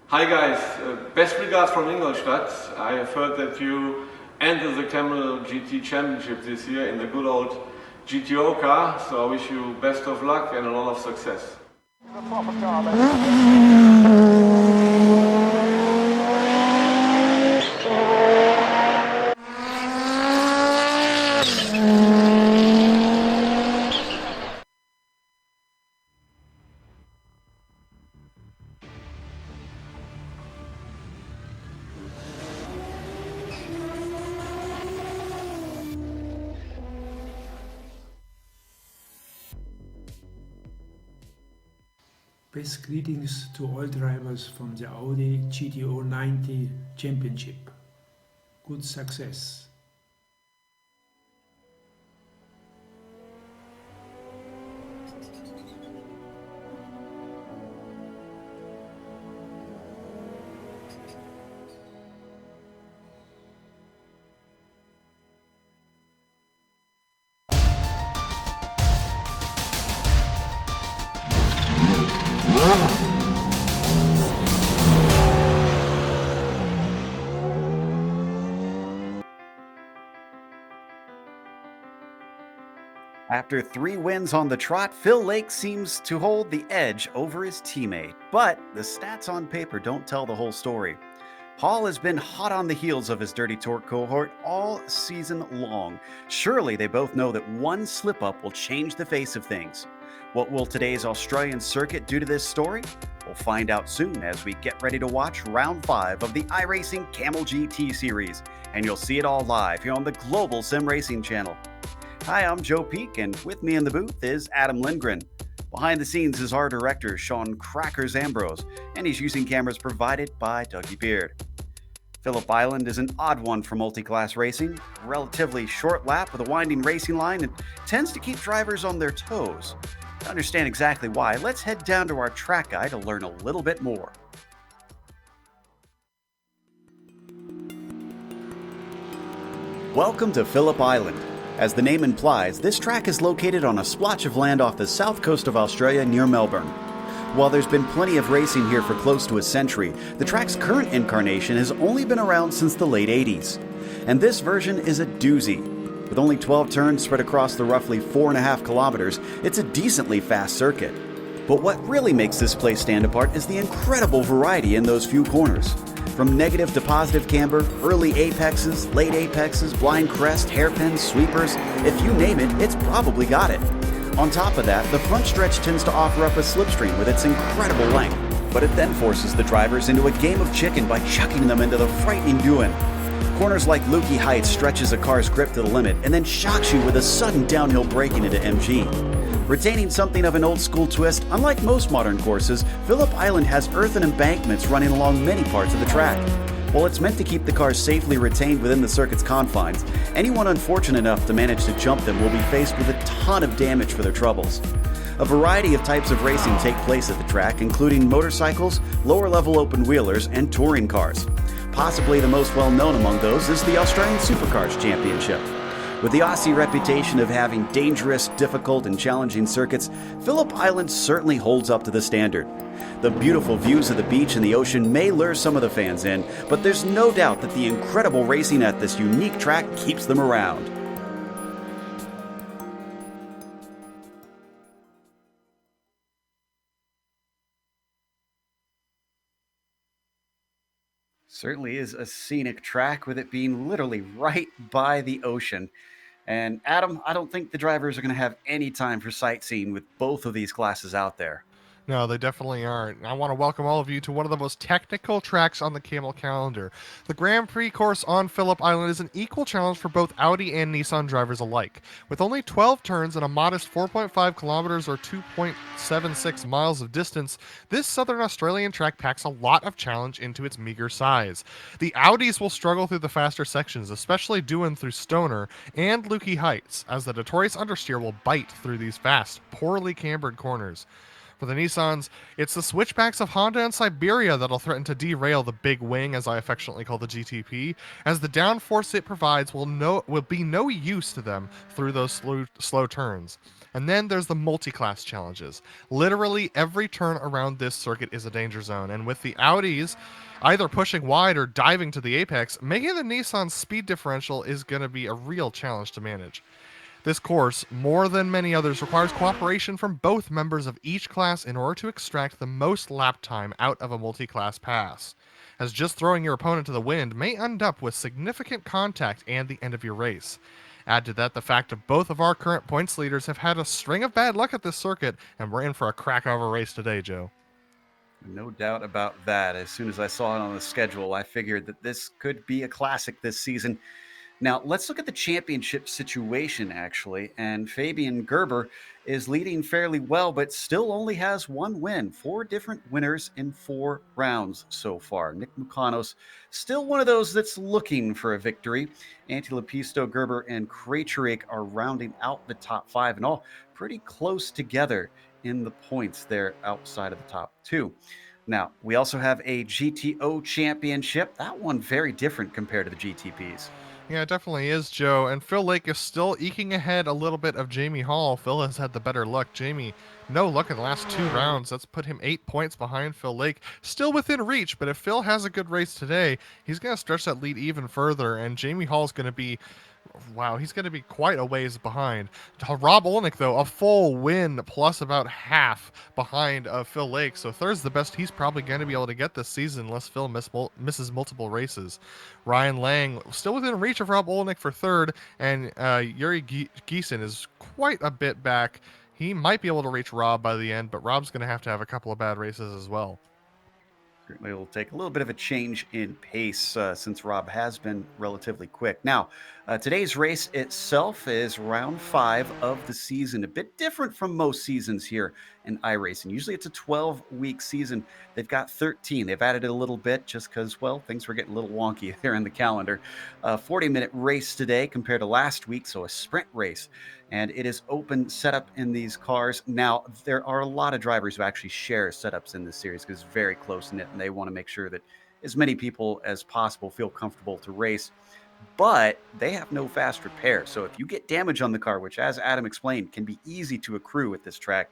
Hi guys, best regards from Ingolstadt. I have heard that you entered the Kamel GT Championship this year in the good old GTO car, so I wish you best of luck and a lot of success. Best greetings to all drivers from the Audi GTO 90 Championship. Good success. After 3 wins on the trot, Phil Lake seems to hold the edge over his teammate. But the stats on paper don't tell the whole story. Hall has been hot on the heels of his Dirty Torque cohort all season long. Surely they both know that one slip-up will change the face of things. What will today's Australian circuit do to this story? We'll find out soon as we get ready to watch round 5 of the iRacing Kamel GT series. And you'll see it all live here on the Global SimRacing channel. Hi, I'm Joe Peak, and with me in the booth is Adam Lindgren. Behind the scenes is our director, Sean Crackers Ambrose, and he's using cameras provided by Dougie Beard. Phillip Island is an odd one for multi-class racing, a relatively short lap with a winding racing line, and tends to keep drivers on their toes. To understand exactly why, let's head down to our track guide to learn a little bit more. Welcome to Phillip Island. As the name implies, this track is located on a splotch of land off the south coast of Australia near Melbourne. While there's been plenty of racing here for close to a century, the track's current incarnation has only been around since the late 80s. And this version is a doozy. With only 12 turns spread across the roughly 4.5 kilometers, it's a decently fast circuit. But what really makes this place stand apart is the incredible variety in those few corners. From negative to positive camber, early apexes, late apexes, blind crest, hairpins, sweepers, if you name it, it's probably got it. On top of that, the front stretch tends to offer up a slipstream with its incredible length, but it then forces the drivers into a game of chicken by chucking them into the frightening doing. Corners like Lukey Heights stretches a car's grip to the limit and then shocks you with a sudden downhill braking into MG. Retaining something of an old-school twist, unlike most modern courses, Phillip Island has earthen embankments running along many parts of the track. While it's meant to keep the cars safely retained within the circuit's confines, anyone unfortunate enough to manage to jump them will be faced with a ton of damage for their troubles. A variety of types of racing take place at the track, including motorcycles, lower-level open-wheelers, and touring cars. Possibly the most well-known among those is the Australian Supercars Championship. With the Aussie reputation of having dangerous, difficult, and challenging circuits, Phillip Island certainly holds up to the standard. The beautiful views of the beach and the ocean may lure some of the fans in, but there's no doubt that the incredible racing at this unique track keeps them around. Certainly is a scenic track, with it being literally right by the ocean. And Adam, I don't think the drivers are going to have any time for sightseeing with both of these classes out there. No, they definitely aren't. I want to welcome all of you to one of the most technical tracks on the Kamel calendar. The Grand Prix course on Phillip Island is an equal challenge for both Audi and Nissan drivers alike. With only 12 turns and a modest 4.5 kilometers or 2.76 miles of distance, this Southern Australian track packs a lot of challenge into its meager size. The Audis will struggle through the faster sections, especially doing through Stoner and Lukey Heights, as the notorious understeer will bite through these fast, poorly cambered corners. For the Nissans, it's the switchbacks of Honda and Siberia that'll threaten to derail the big wing, as I affectionately call the GTP, as the downforce it provides will be no use to them through those slow turns. And then there's the multi-class challenges. Literally every turn around this circuit is a danger zone, and with the Audis either pushing wide or diving to the apex, making the Nissan speed differential is going to be a real challenge to manage. This course, more than many others, requires cooperation from both members of each class in order to extract the most lap time out of a multi-class pass, as just throwing your opponent to the wind may end up with significant contact and the end of your race. Add to that the fact that both of our current points leaders have had a string of bad luck at this circuit, and we're in for a crack of a race today, Joe. No doubt about that. As soon as I saw it on the schedule, I figured that this could be a classic this season. Now, let's look at the championship situation, actually. And Fabian Gerber is leading fairly well, but still only has one win. 4 different winners in 4 rounds so far. Nick Mukanos, still one of those that's looking for a victory. Antilopisto, Gerber, and Krejcik are rounding out the top 5 and all pretty close together in the points there outside of the top 2. Now, we also have a GTO championship. That one very different compared to the GTPs. Yeah, it definitely is, Joe. And Phil Lake is still eking ahead a little bit of Jamie Hall. Phil has had the better luck. Jamie, no luck in the last 2 rounds. That's put him 8 points behind Phil Lake. Still within reach, but if Phil has a good race today, he's going to stretch that lead even further. And Jamie Hall's going to be, wow, he's going to be quite a ways behind. Rob Olnick, though, a full win plus about half behind Phil Lake. So third's the best he's probably going to be able to get this season unless Phil misses multiple races. Ryan Lang still within reach of Rob Olnick for third, and Yuri Giesen is quite a bit back. He might be able to reach Rob by the end, but Rob's going to have a couple of bad races as well. Certainly will take a little bit of a change in pace since Rob has been relatively quick. Now, today's race itself is round 5 of the season, a bit different from most seasons here in iRacing. Usually it's a 12-week season. They've got 13. They've added it a little bit just because, well, things were getting a little wonky there in the calendar. 40-minute race today compared to last week, so a sprint race. And it is open setup in these cars. Now, there are a lot of drivers who actually share setups in this series because it's very close-knit, and they want to make sure that as many people as possible feel comfortable to race. But they have no fast repair. So if you get damage on the car, which, as Adam explained, can be easy to accrue with this track,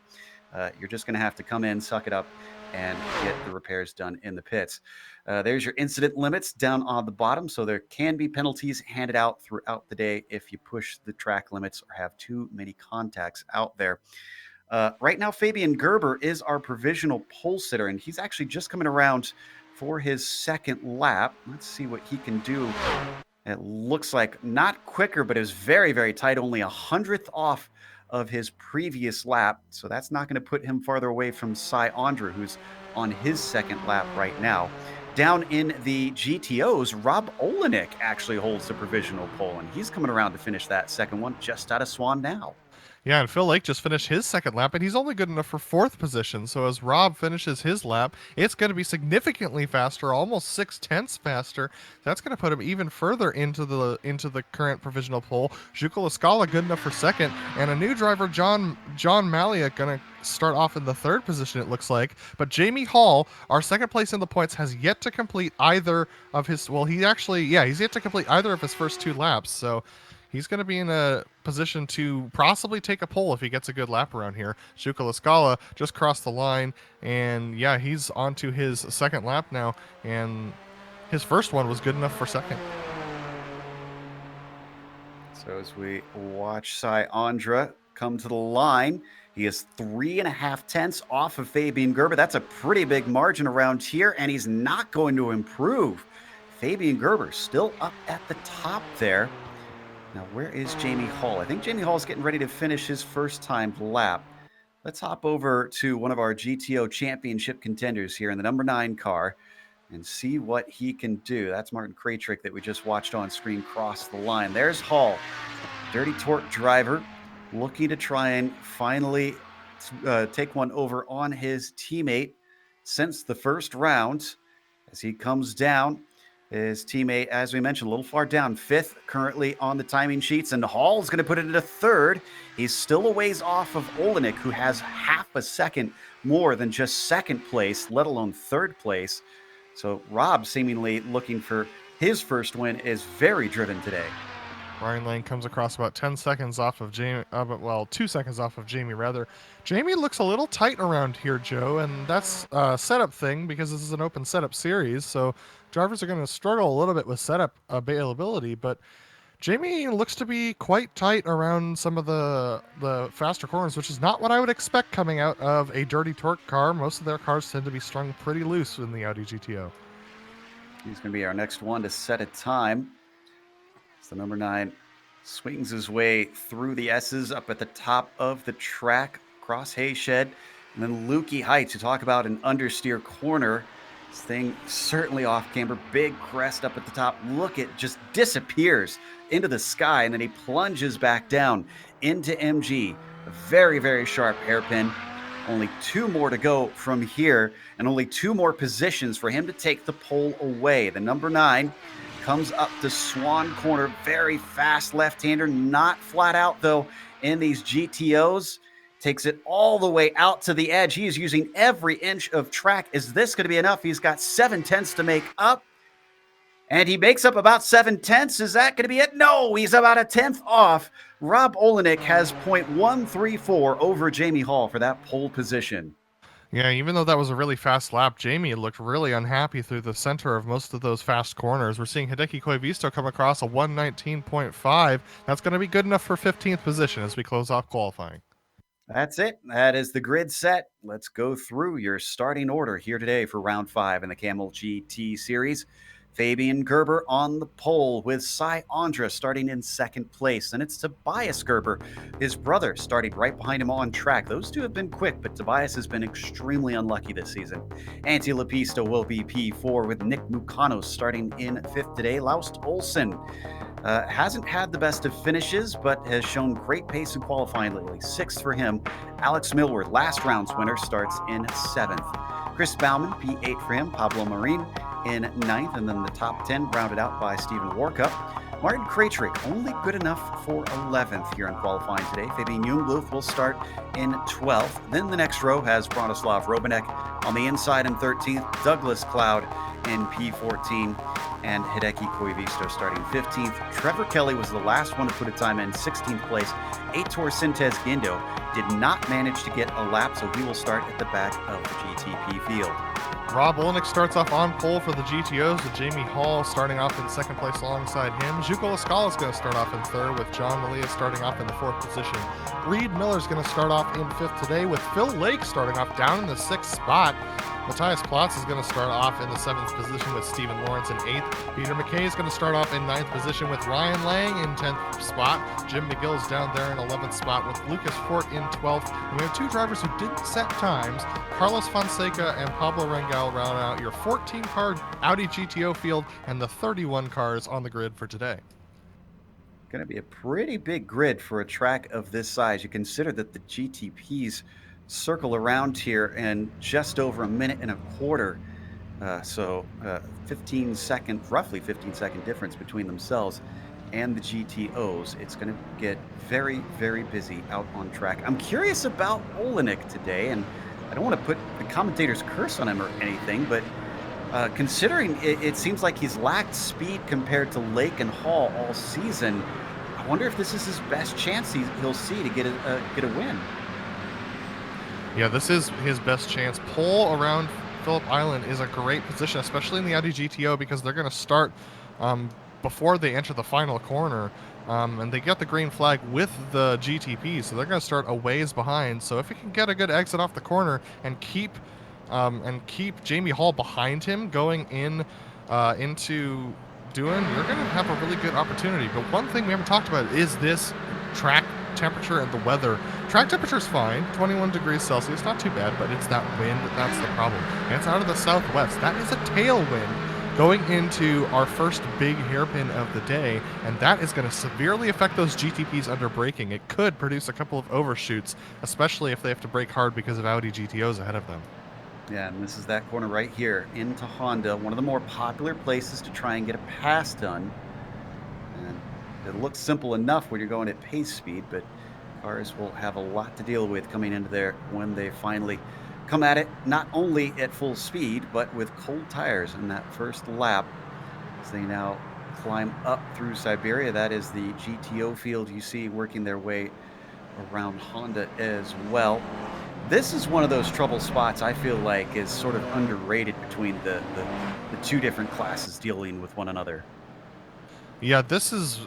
you're just going to have to come in, suck it up, and get the repairs done in the pits. There's your incident limits down on the bottom. So there can be penalties handed out throughout the day if you push the track limits or have too many contacts out there. Right now, Fabian Gerber is our provisional pole sitter, and he's actually just coming around for his second lap. Let's see what he can do. It looks like not quicker, but it was very, very tight, only 100th off of his previous lap. So that's not going to put him farther away from Cy Andra, who's on his second lap right now. Down in the GTOs, Rob Olenek actually holds the provisional pole, and he's coming around to finish that second one just out of Swan now. Yeah, and Phil Lake just finished his second lap, and he's only good enough for 4th position. So as Rob finishes his lap, it's going to be significantly faster, almost 0.6 faster. That's going to put him even further into the current provisional pole. Juco Lascala good enough for 2nd, and a new driver, John Malia, going to start off in the 3rd position, it looks like. But Jamie Hall, our 2nd place in the points, has yet to complete either of his. Well, he's yet to complete either of his first 2 laps. So he's going to be in a position to possibly take a pole if he gets a good lap around here. Juco Lascala just crossed the line, and yeah, he's on to his 2nd lap now, and his first one was good enough for 2nd. So as we watch Cy Andra come to the line, he is 3.5 tenths off of Fabian Gerber. That's a pretty big margin around here, and he's not going to improve. Fabian Gerber still up at the top there. Now, where is Jamie Hall? I think Jamie Hall is getting ready to finish his first time lap. Let's hop over to one of our GTO championship contenders here in the number 9 car and see what he can do. That's Martin Krejcik that we just watched on screen cross the line. There's Hall, dirty torque driver, looking to try and finally take one over on his teammate since the first round. As he comes down, His teammate, as we mentioned, a little far down, 5th currently on the timing sheets, and Hall's going to put it into 3rd. He's still a ways off of Olenek, who has half a second more than just 2nd place, let alone 3rd place. So Rob, seemingly looking for his first win, is very driven today. Ryan Lane comes across about 10 seconds off of Jamie, 2 seconds off of Jamie, rather. Jamie looks a little tight around here, Joe, and that's a setup thing because this is an open setup series, so drivers are going to struggle a little bit with setup availability, but Jamie looks to be quite tight around some of the faster corners, which is not what I would expect coming out of a Dirty Torque car. Most of their cars tend to be strung pretty loose in the Audi GTO. He's going to be our next one to set a time. The number 9 swings his way through the S's up at the top of the track, across Hayshed, and then Lukey Heights. You talk about an understeer corner. This thing certainly off camber, big crest up at the top. Look, it just disappears into the sky, and then he plunges back down into MG. A very, very sharp hairpin. Only 2 more to go from here, and only 2 more positions for him to take the pole away. The number 9 comes up to Swan Corner, very fast left-hander, not flat out though in these GTOs. Takes it all the way out to the edge. He is using every inch of track. Is this going to be enough? He's got 7/10 to make up, and he makes up about 7/10. Is that going to be it? No, he's about a 10th off. Rob Olenek has .134 over Jamie Hall for that pole position. Yeah, even though that was a really fast lap, Jamie looked really unhappy through the center of most of those fast corners. We're seeing Hideki Koivisto come across a 119.5. That's going to be good enough for 15th position as we close off qualifying. That's it. That is the grid set. Let's go through your starting order here today for round 5 in the Kamel GT series. Fabian Gerber on the pole with Cy Andra starting in 2nd place. And it's Tobias Gerber, his brother, starting right behind him on track. Those two have been quick, but Tobias has been extremely unlucky this season. Antti Lapista will be P4 with Nick Mukanos starting in 5th today. Laust Olsen hasn't had the best of finishes, but has shown great pace in qualifying lately. 6th for him. Alex Millward, last round's winner, starts in 7th. Chris Bauman, P8 for him. Pablo Marin in 9th, and then the top 10 rounded out by Stephen Warkup. Martin Krejcik, only good enough for 11th here in qualifying today. Fabian Jungbluth will start in 12th. Then the next row has Bronislav Robanek on the inside in 13th, Douglas Cloud in P14, and Hideki Koivisto starting 15th. Trevor Kelly was the last one to put a time in 16th place. Heitor Sintez Guindo did not manage to get a lap, so he will start at the back of the GTP field. Rob Olenek starts off on pole for the GTOs with Jamie Hall starting off in 2nd place alongside him. Zhuko Lascala is going to start off in 3rd with John Malia starting off in the 4th position. Reed Miller is going to start off in 5th today with Phil Lake starting off down in the 6th spot. Matthias Platz is going to start off in the 7th position with Stephen Lawrence in 8th. Peter McKay is going to start off in 9th position with Ryan Lang in 10th spot. Jim McGill's down there in 11th spot with Lucas Fort in 12th. And we have 2 drivers who didn't set times. Carlos Fonseca and Pablo Rangel round out your 14-car Audi GTO field and the 31 cars on the grid for today. Going to be a pretty big grid for a track of this size. You consider that the GTPs circle around here in just over a minute and a quarter. So roughly 15 second difference between themselves and the GTOs. It's going to get very, very busy out on track. I'm curious about Olenek today, and I don't want to put the commentator's curse on him or anything, but considering it seems like he's lacked speed compared to Lake and Hall all season, I wonder if this is his best chance he'll see to get a win. Yeah, this is his best chance. Pole around Phillip Island is a great position, especially in the Audi GTO, because they're going to start before they enter the final corner, and they get the green flag with the GTP, so they're going to start a ways behind. So if he can get a good exit off the corner and keep Jamie Hall behind him going in into Doohan, you're going to have a really good opportunity. But one thing we haven't talked about is this track temperature and the weather. Track temperature is fine, 21 degrees Celsius, not too bad, but it's that wind that's the problem. And it's out of the southwest. That is a tailwind going into our first big hairpin of the day, and that is going to severely affect those GTPs under braking. It could produce a couple of overshoots, especially if they have to brake hard because of Audi GTOs ahead of them. Yeah, and this is that corner right here into Honda, one of the more popular places to try and get a pass done. And it looks simple enough when you're going at pace speed, but cars will have a lot to deal with coming into there when they finally come at it, not only at full speed, but with cold tires in that first lap as they now climb up through Siberia. That is the GTO field you see working their way around Honda as well. This is one of those trouble spots I feel like is sort of underrated between the two different classes dealing with one another. Yeah, this is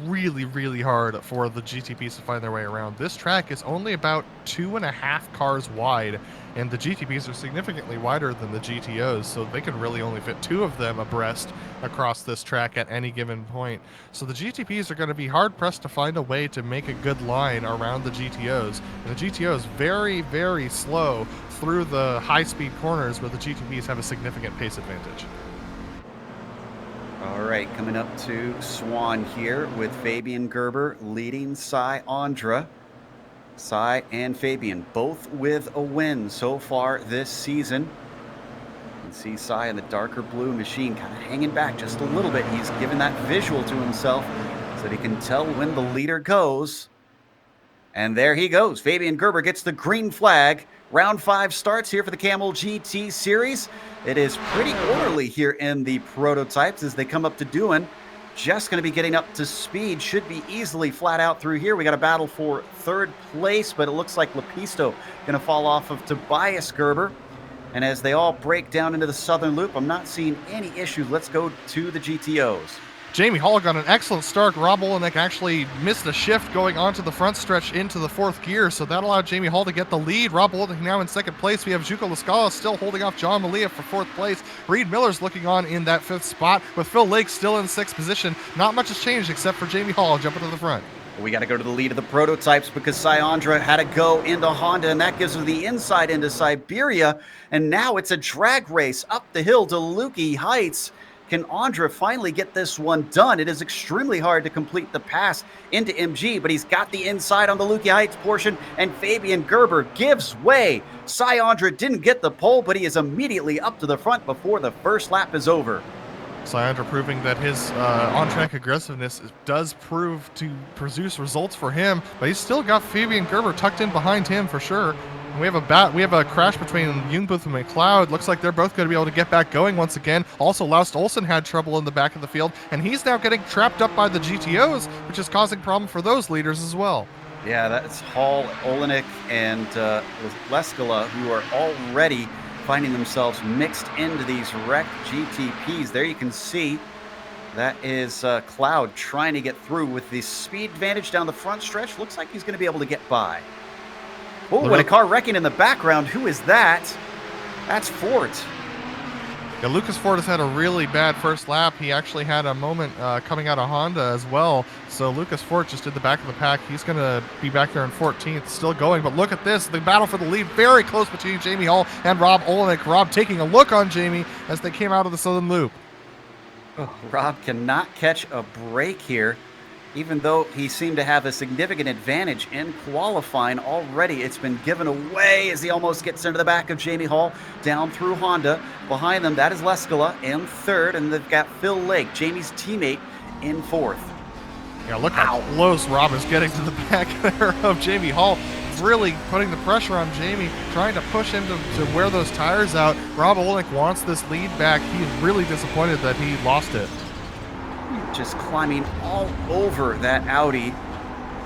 really, really hard for the GTPs to find their way around. This track is only about 2.5 cars wide, and the GTPs are significantly wider than the GTOs, so they can really only fit 2 of them abreast across this track at any given point. So the GTPs are going to be hard-pressed to find a way to make a good line around the GTOs, and the GTOs very, very slow through the high-speed corners where the GTPs have a significant pace advantage. All right, coming up to Swan here with Fabian Gerber leading Cy Andra. Cy and Fabian both with a win so far this season. You can see Cy in the darker blue machine kind of hanging back just a little bit. He's given that visual to himself so that he can tell when the leader goes. And there he goes. Fabian Gerber gets the green flag. Round 5 starts here for the Kamel GT Series. It is pretty orderly here in the prototypes as they come up to Dewan. Just going to be getting up to speed. Should be easily flat out through here. We got a battle for 3rd place, but it looks like Lepisto going to fall off of Tobias Gerber. And as they all break down into the southern loop, I'm not seeing any issues. Let's go to the GTOs. Jamie Hall got an excellent start. Rob Olenek actually missed a shift going onto the front stretch into the 4th gear, so that allowed Jamie Hall to get the lead. Rob Olenek now in 2nd place. We have Juco Lascala still holding off John Malia for 4th place. Reed Miller's looking on in that 5th spot, with Phil Lake still in 6th position. Not much has changed except for Jamie Hall jumping to the front. We got to go to the lead of the prototypes because Syandra had to go into Honda, and that gives her the inside into Siberia. And now it's a drag race up the hill to Lukey Heights. Can Andra finally get this one done? It is extremely hard to complete the pass into MG, but he's got the inside on the Lukey Heights portion, and Fabian Gerber gives way. Syandra didn't get the pole, but he is immediately up to the front before the first lap is over. Syandra proving that his on-track aggressiveness does prove to produce results for him, but he's still got Fabian Gerber tucked in behind him for sure. And we have a crash between Jungbooth and McLeod. Looks like they're both going to be able to get back going once again. Also, Laust Olsen had trouble in the back of the field, and he's now getting trapped up by the GTOs, which is causing problem for those leaders as well. Yeah, that's Hall, Olenek, and Leskala, who are already finding themselves mixed into these wrecked GTPs. There you can see that is Cloud trying to get through with the speed advantage down the front stretch. Looks like he's going to be able to get by. Oh, and a car wrecking in the background. Who is that? That's Fort. Yeah, Lucas Ford has had a really bad first lap. He actually had a moment coming out of Honda as well. So Lucas Ford just did the back of the pack. He's going to be back there in 14th, still going. But look at this, the battle for the lead, very close between Jamie Hall and Rob Olenek. Rob taking a look on Jamie as they came out of the southern loop. Oh, Rob cannot catch a break here. Even though he seemed to have a significant advantage in qualifying already, it's been given away as he almost gets into the back of Jamie Hall down through Honda. Behind them, that is Leskala in 3rd, and they've got Phil Lake, Jamie's teammate, in 4th. Yeah, look how close Rob is getting to the back there of Jamie Hall. Really putting the pressure on Jamie, trying to push him to wear those tires out. Rob Olenek wants this lead back. He's really disappointed that he lost it. Just climbing all over that Audi.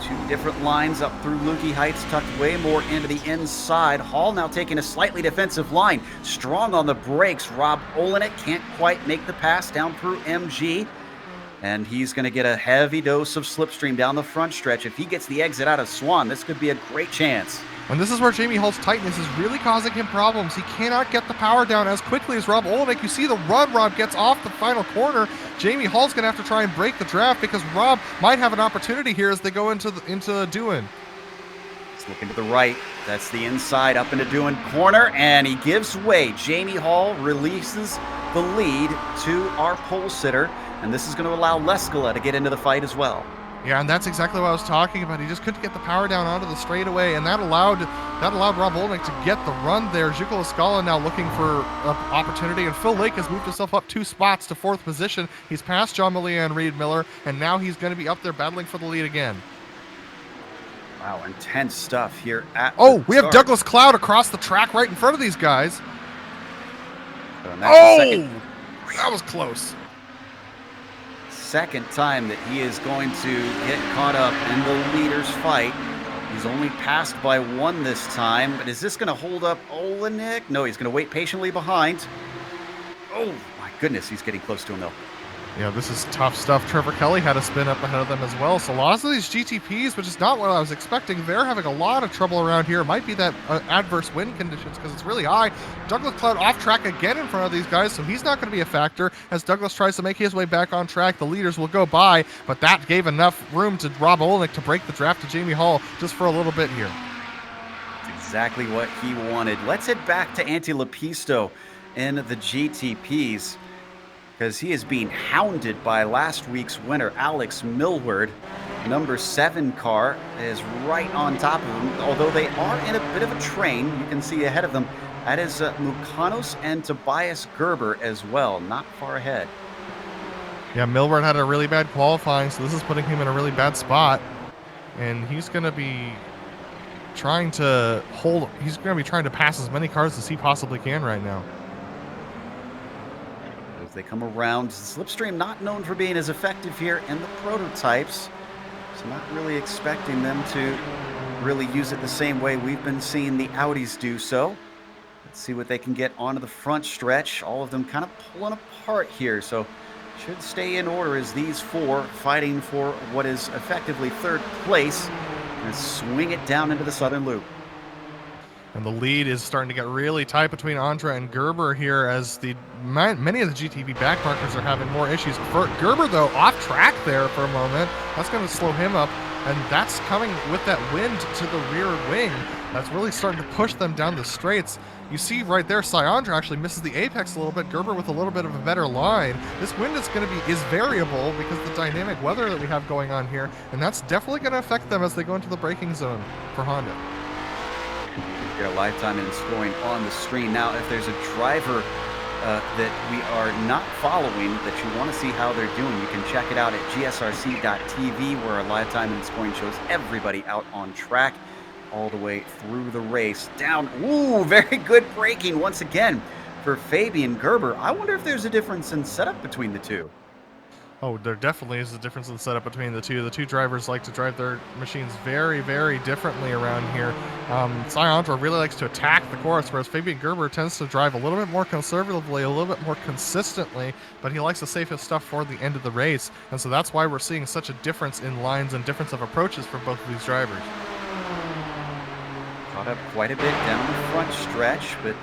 2 different lines up through Lukey Heights, tucked way more into the inside. Hall now taking a slightly defensive line. Strong on the brakes. Rob Olenek can't quite make the pass down through MG. And he's going to get a heavy dose of slipstream down the front stretch. If he gets the exit out of Swan, this could be a great chance. And this is where Jamie Hall's tightness is really causing him problems. He cannot get the power down as quickly as Rob Olenek. You see the run Rob gets off the final corner. Jamie Hall's going to have to try and break the draft because Rob might have an opportunity here as they go into Dewan. He's looking to the right. That's the inside up into Dewan corner, and he gives way. Jamie Hall releases the lead to our pole sitter, and this is going to allow Leskala to get into the fight as well. Yeah, and that's exactly what I was talking about. He just couldn't get the power down onto the straightaway, and that allowed Rob Olnick to get the run there. Jukka Lascala now looking for an opportunity, and Phil Lake has moved himself up 2 spots to 4th position. He's passed John Malia and Reed Miller, and now he's going to be up there battling for the lead again. Wow, intense stuff here at we have Douglas Cloud across the track right in front of these guys. So that was close. Second time that he is going to get caught up in the leaders fight. He's only passed by 1 this time, but is this going to hold up Olnick? No, he's going to wait patiently behind. Oh my goodness, he's getting close to him though. Yeah, this is tough stuff. Trevor Kelly had a spin up ahead of them as well. So lots of these GTPs, which is not what I was expecting. They're having a lot of trouble around here. It might be that adverse wind conditions because it's really high. Douglas Cloud off track again in front of these guys, so he's not going to be a factor. As Douglas tries to make his way back on track, the leaders will go by, but that gave enough room to Rob Olnick to break the draft to Jamie Hall just for a little bit here. That's exactly what he wanted. Let's head back to Antti Lepisto in the GTPs, because he is being hounded by last week's winner, Alex Millward. Number 7 car is right on top of him, although they are in a bit of a train. You can see ahead of them, that is Mukanos and Tobias Gerber as well, not far ahead. Yeah, Millward had a really bad qualifying, so this is putting him in a really bad spot. And he's going to be trying to pass as many cars as he possibly can right now. They come around. Slipstream not known for being as effective here in the prototypes, so not really expecting them to really use it the same way we've been seeing the Audis do so. Let's see what they can get onto the front stretch. All of them kind of pulling apart here, so should stay in order as these 4 fighting for what is effectively 3rd place and swing it down into the southern loop. And the lead is starting to get really tight between Andra and Gerber here as many of the GTP backmarkers are having more issues. For Gerber, though, off track there for a moment. That's going to slow him up, and that's coming with that wind to the rear wing. That's really starting to push them down the straights. You see right there, Andra actually misses the apex a little bit. Gerber with a little bit of a better line. This wind is variable because of the dynamic weather that we have going on here, and that's definitely going to affect them as they go into the braking zone for Honda. Your lifetime and scoring on the screen. Now, if there's a driver that we are not following that you want to see how they're doing, you can check it out at GSRC.tv, where our lifetime and scoring shows everybody out on track all the way through the race. Down, ooh, very good braking once again for Fabian Gerber. I wonder if there's a difference in setup between the two. Oh, there definitely is a difference in setup between the two. The two drivers like to drive their machines very, very differently around here. Andra really likes to attack the course, whereas Fabian Gerber tends to drive a little bit more conservatively, a little bit more consistently, but he likes to save his stuff for the end of the race. And so that's why we're seeing such a difference in lines and difference of approaches for both of these drivers. Caught up quite a bit down the front stretch, but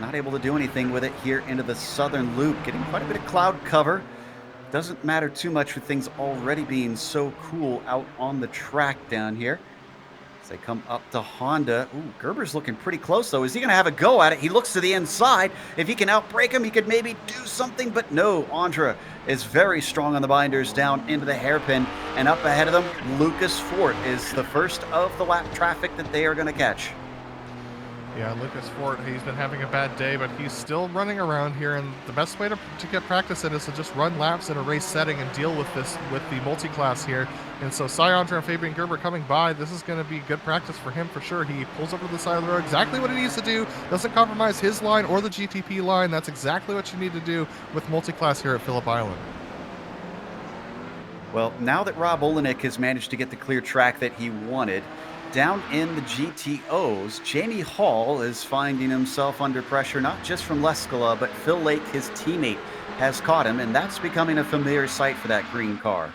not able to do anything with it here into the southern loop. Getting quite a bit of cloud cover. Doesn't matter too much with things already being so cool out on the track down here. As they come up to Honda. Ooh, Gerber's looking pretty close, though. Is he going to have a go at it? He looks to the inside. If he can outbrake him, he could maybe do something, but no. Andra is very strong on the binders down into the hairpin, and up ahead of them, Lucas Fort is the first of the lap traffic that they are going to catch. Yeah, Lucas Fort, he's been having a bad day, but he's still running around here, and the best way to get practice in is to just run laps in a race setting and deal with this with the multi-class here. And so Andra and Fabian Gerber coming by, this is going to be good practice for him for sure. He pulls over to the side of the road, exactly what he needs to do, doesn't compromise his line or the GTP line. That's exactly what you need to do with multi-class here at Phillip Island. Well, now that Rob Olnick has managed to get the clear track that he wanted, down in the GTOs, Jamie Hall is finding himself under pressure, not just from Leskala, but Phil Lake, his teammate, has caught him, and that's becoming a familiar sight for that green car.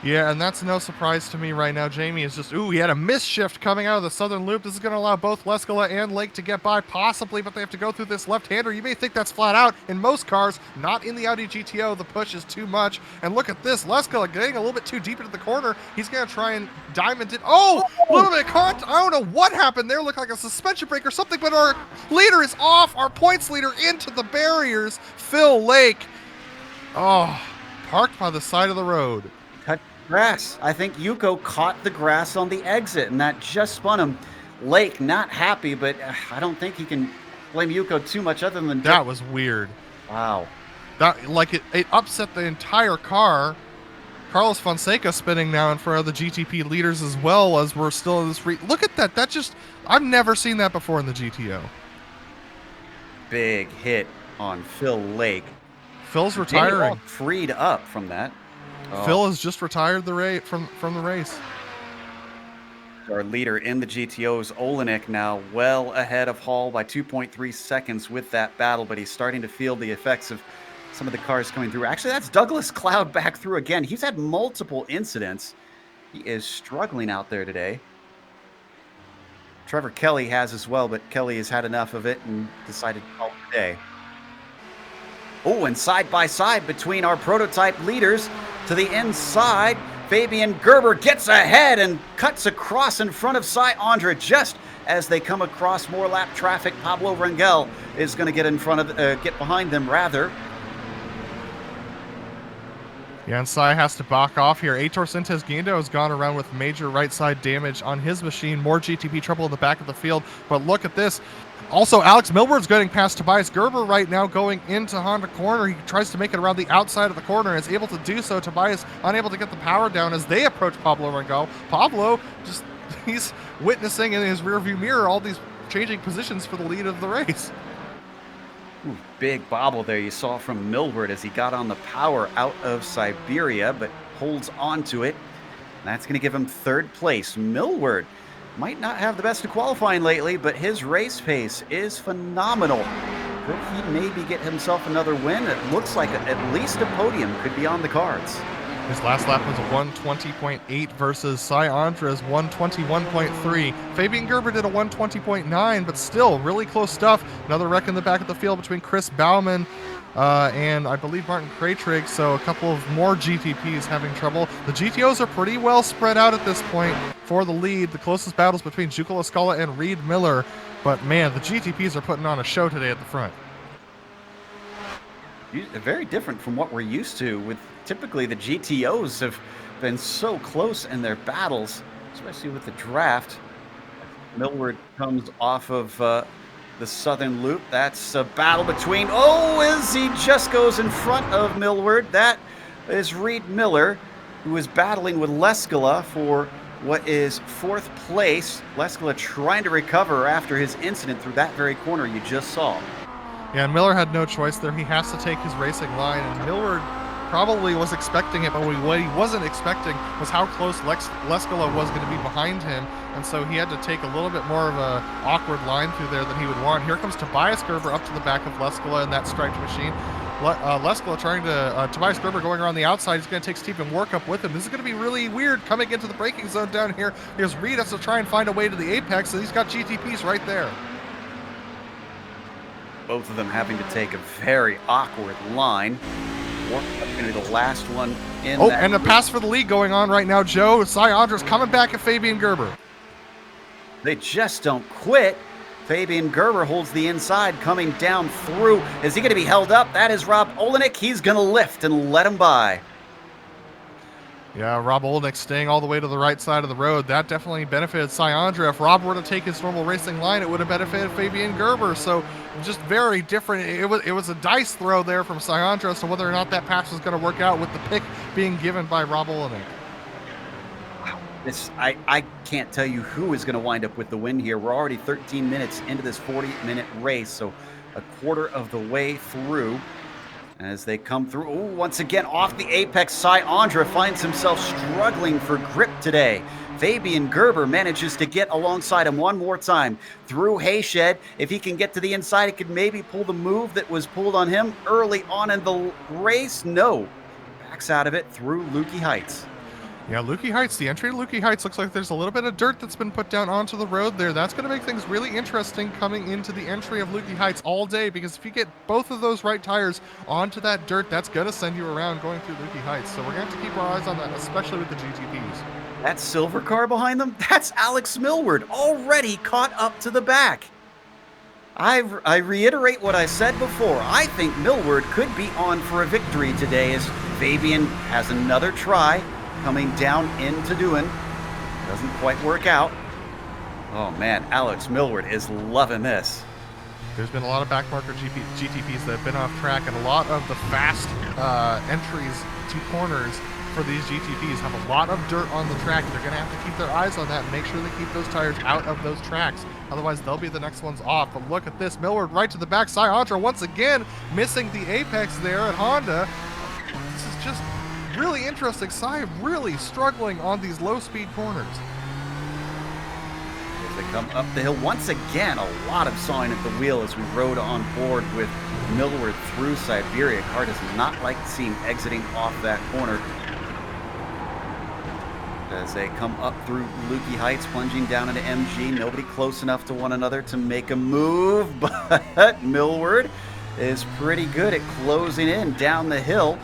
Yeah, and that's no surprise to me right now. Jamie is just, he had a misshift coming out of the southern loop. This is going to allow both Leskala and Lake to get by, possibly, but they have to go through this left-hander. You may think that's flat out. In most cars, not in the Audi GTO, the push is too much. And look at this, Leskala getting a little bit too deep into the corner. He's going to try and diamond it. A little bit caught. I don't know what happened there. Looked like a suspension brake or something, but our leader is off. Our points leader into the barriers. Phil Lake, parked by the side of the road. grass. I think Yuko caught the grass on the exit, and that just spun him. Lake not happy, but I don't think he can blame Yuko too much other than that was weird. Wow. That, like, it upset the entire car. Carlos Fonseca spinning now in front of the GTP leaders as well as we're still in this. Look at that. That just, I've never seen that before in the GTO. Big hit on Phil Lake. Phil's retiring. Freed up from that. Oh. Phil has just retired from the race. Our leader in the GTO is Olenek now well ahead of Hall by 2.3 seconds with that battle, but he's starting to feel the effects of some of the cars coming through. Actually, that's Douglas Cloud back through again. He's had multiple incidents. He is struggling out there today. Trevor Kelly has as well, but Kelly has had enough of it and decided to call it a day. Oh, and side by side between our prototype leaders to the inside, Fabian Gerber gets ahead and cuts across in front of Cy Andra just as they come across more lap traffic. Pablo Rangel is going to get in front of, get behind them rather. Yeah, and Cy has to back off here. Aitor Sintes Guindo has gone around with major right side damage on his machine. More GTP trouble in the back of the field. But look at this. Also, Alex Milward's getting past Tobias Gerber right now going into Honda corner. He tries to make it around the outside of the corner and is able to do so. Tobias unable to get the power down as they approach Pablo Rangel. Pablo, just he's witnessing in his rearview mirror all these changing positions for the lead of the race. Ooh, big bobble there you saw from Milward as he got on the power out of Siberia, but holds on to it. That's going to give him third place. Milward might not have the best of qualifying lately, but his race pace is phenomenal. Could he maybe get himself another win? It looks like at least a podium could be on the cards. His last lap was a 120.8 versus Cy Andra's 121.3. Fabian Gerber did a 120.9, but still really close stuff. Another wreck in the back of the field between Chris Bauman and I believe Martin Kraytrig, so a couple of more GTPs having trouble. The GTOs are pretty well spread out at this point for the lead. The closest battles between Juco La Scala and Reed Miller, but man, the GTPs are putting on a show today at the front. Very different from what we're used to. With typically the GTOs have been so close in their battles, especially with the draft. Milward comes off of the southern loop. That's a battle between, as he just goes in front of Milward. That is Reed Miller, who is battling with Leskala for what is fourth place. Leskala trying to recover after his incident through that very corner you just saw. Yeah, and Miller had no choice there. He has to take his racing line, and Millward probably was expecting it, but what he wasn't expecting was how close Leskala was going to be behind him, and so he had to take a little bit more of a awkward line through there than he would want. Here comes Tobias Gerber up to the back of Leskala in that striped machine. Leskala trying to, Tobias Gerber going around the outside. He's going to take Stephen Workup with him. This is going to be really weird coming into the braking zone down here. Here's Reed has to try and find a way to the apex, and he's got GTPs right there. Both of them having to take a very awkward line. Workup going to be the last one in. Oh, and a pass for the lead going on right now, Joe. Cy Andra's coming back at Fabian Gerber. They just don't quit. Fabian Gerber holds the inside, coming down through. Is he going to be held up? That is Rob Olenek. He's going to lift and let him by. Yeah, Rob Olenek staying all the way to the right side of the road. That definitely benefited Cy Andra. If Rob were to take his normal racing line, it would have benefited Fabian Gerber. So just very different. It was a dice throw there from Cy Andra as to whether or not that pass was going to work out with the pick being given by Rob Olenek. Wow. I can't tell you who is going to wind up with the win here. We're already 13 minutes into this 40-minute race, so a quarter of the way through. As they come through, once again off the apex, Cy Andra finds himself struggling for grip today. Fabian Gerber manages to get alongside him one more time through Hayshed. If he can get to the inside, he could maybe pull the move that was pulled on him early on in the race. No, backs out of it through Lukey Heights. Yeah, Lukey Heights, the entry to Lukey Heights looks like there's a little bit of dirt that's been put down onto the road there. That's going to make things really interesting coming into the entry of Lukey Heights all day, because if you get both of those right tires onto that dirt, that's going to send you around going through Lukey Heights. So we're going to have to keep our eyes on that, especially with the GTPs. That silver car behind them, that's Alex Milward, already caught up to the back. I reiterate what I said before. I think Milward could be on for a victory today as Fabian has another try. coming down into Dewan. Doesn't quite work out. Oh man, Alex Millward is loving this. There's been a lot of backmarker GTPs that have been off track, and a lot of the fast entries to corners for these GTPs have a lot of dirt on the track. They're going to have to keep their eyes on that and make sure they keep those tires out of those tracks. Otherwise, they'll be the next ones off. But look at this. Millward right to the back. Andra once again missing the apex there at Honda. This is just really interesting. Really struggling on these low-speed corners. As they come up the hill, once again, a lot of sawing at the wheel as we rode on board with Millward through Siberia. Car does not like to see him exiting off that corner. As they come up through Lukey Heights, plunging down into MG. Nobody close enough to one another to make a move, but Millward is pretty good at closing in down the hill.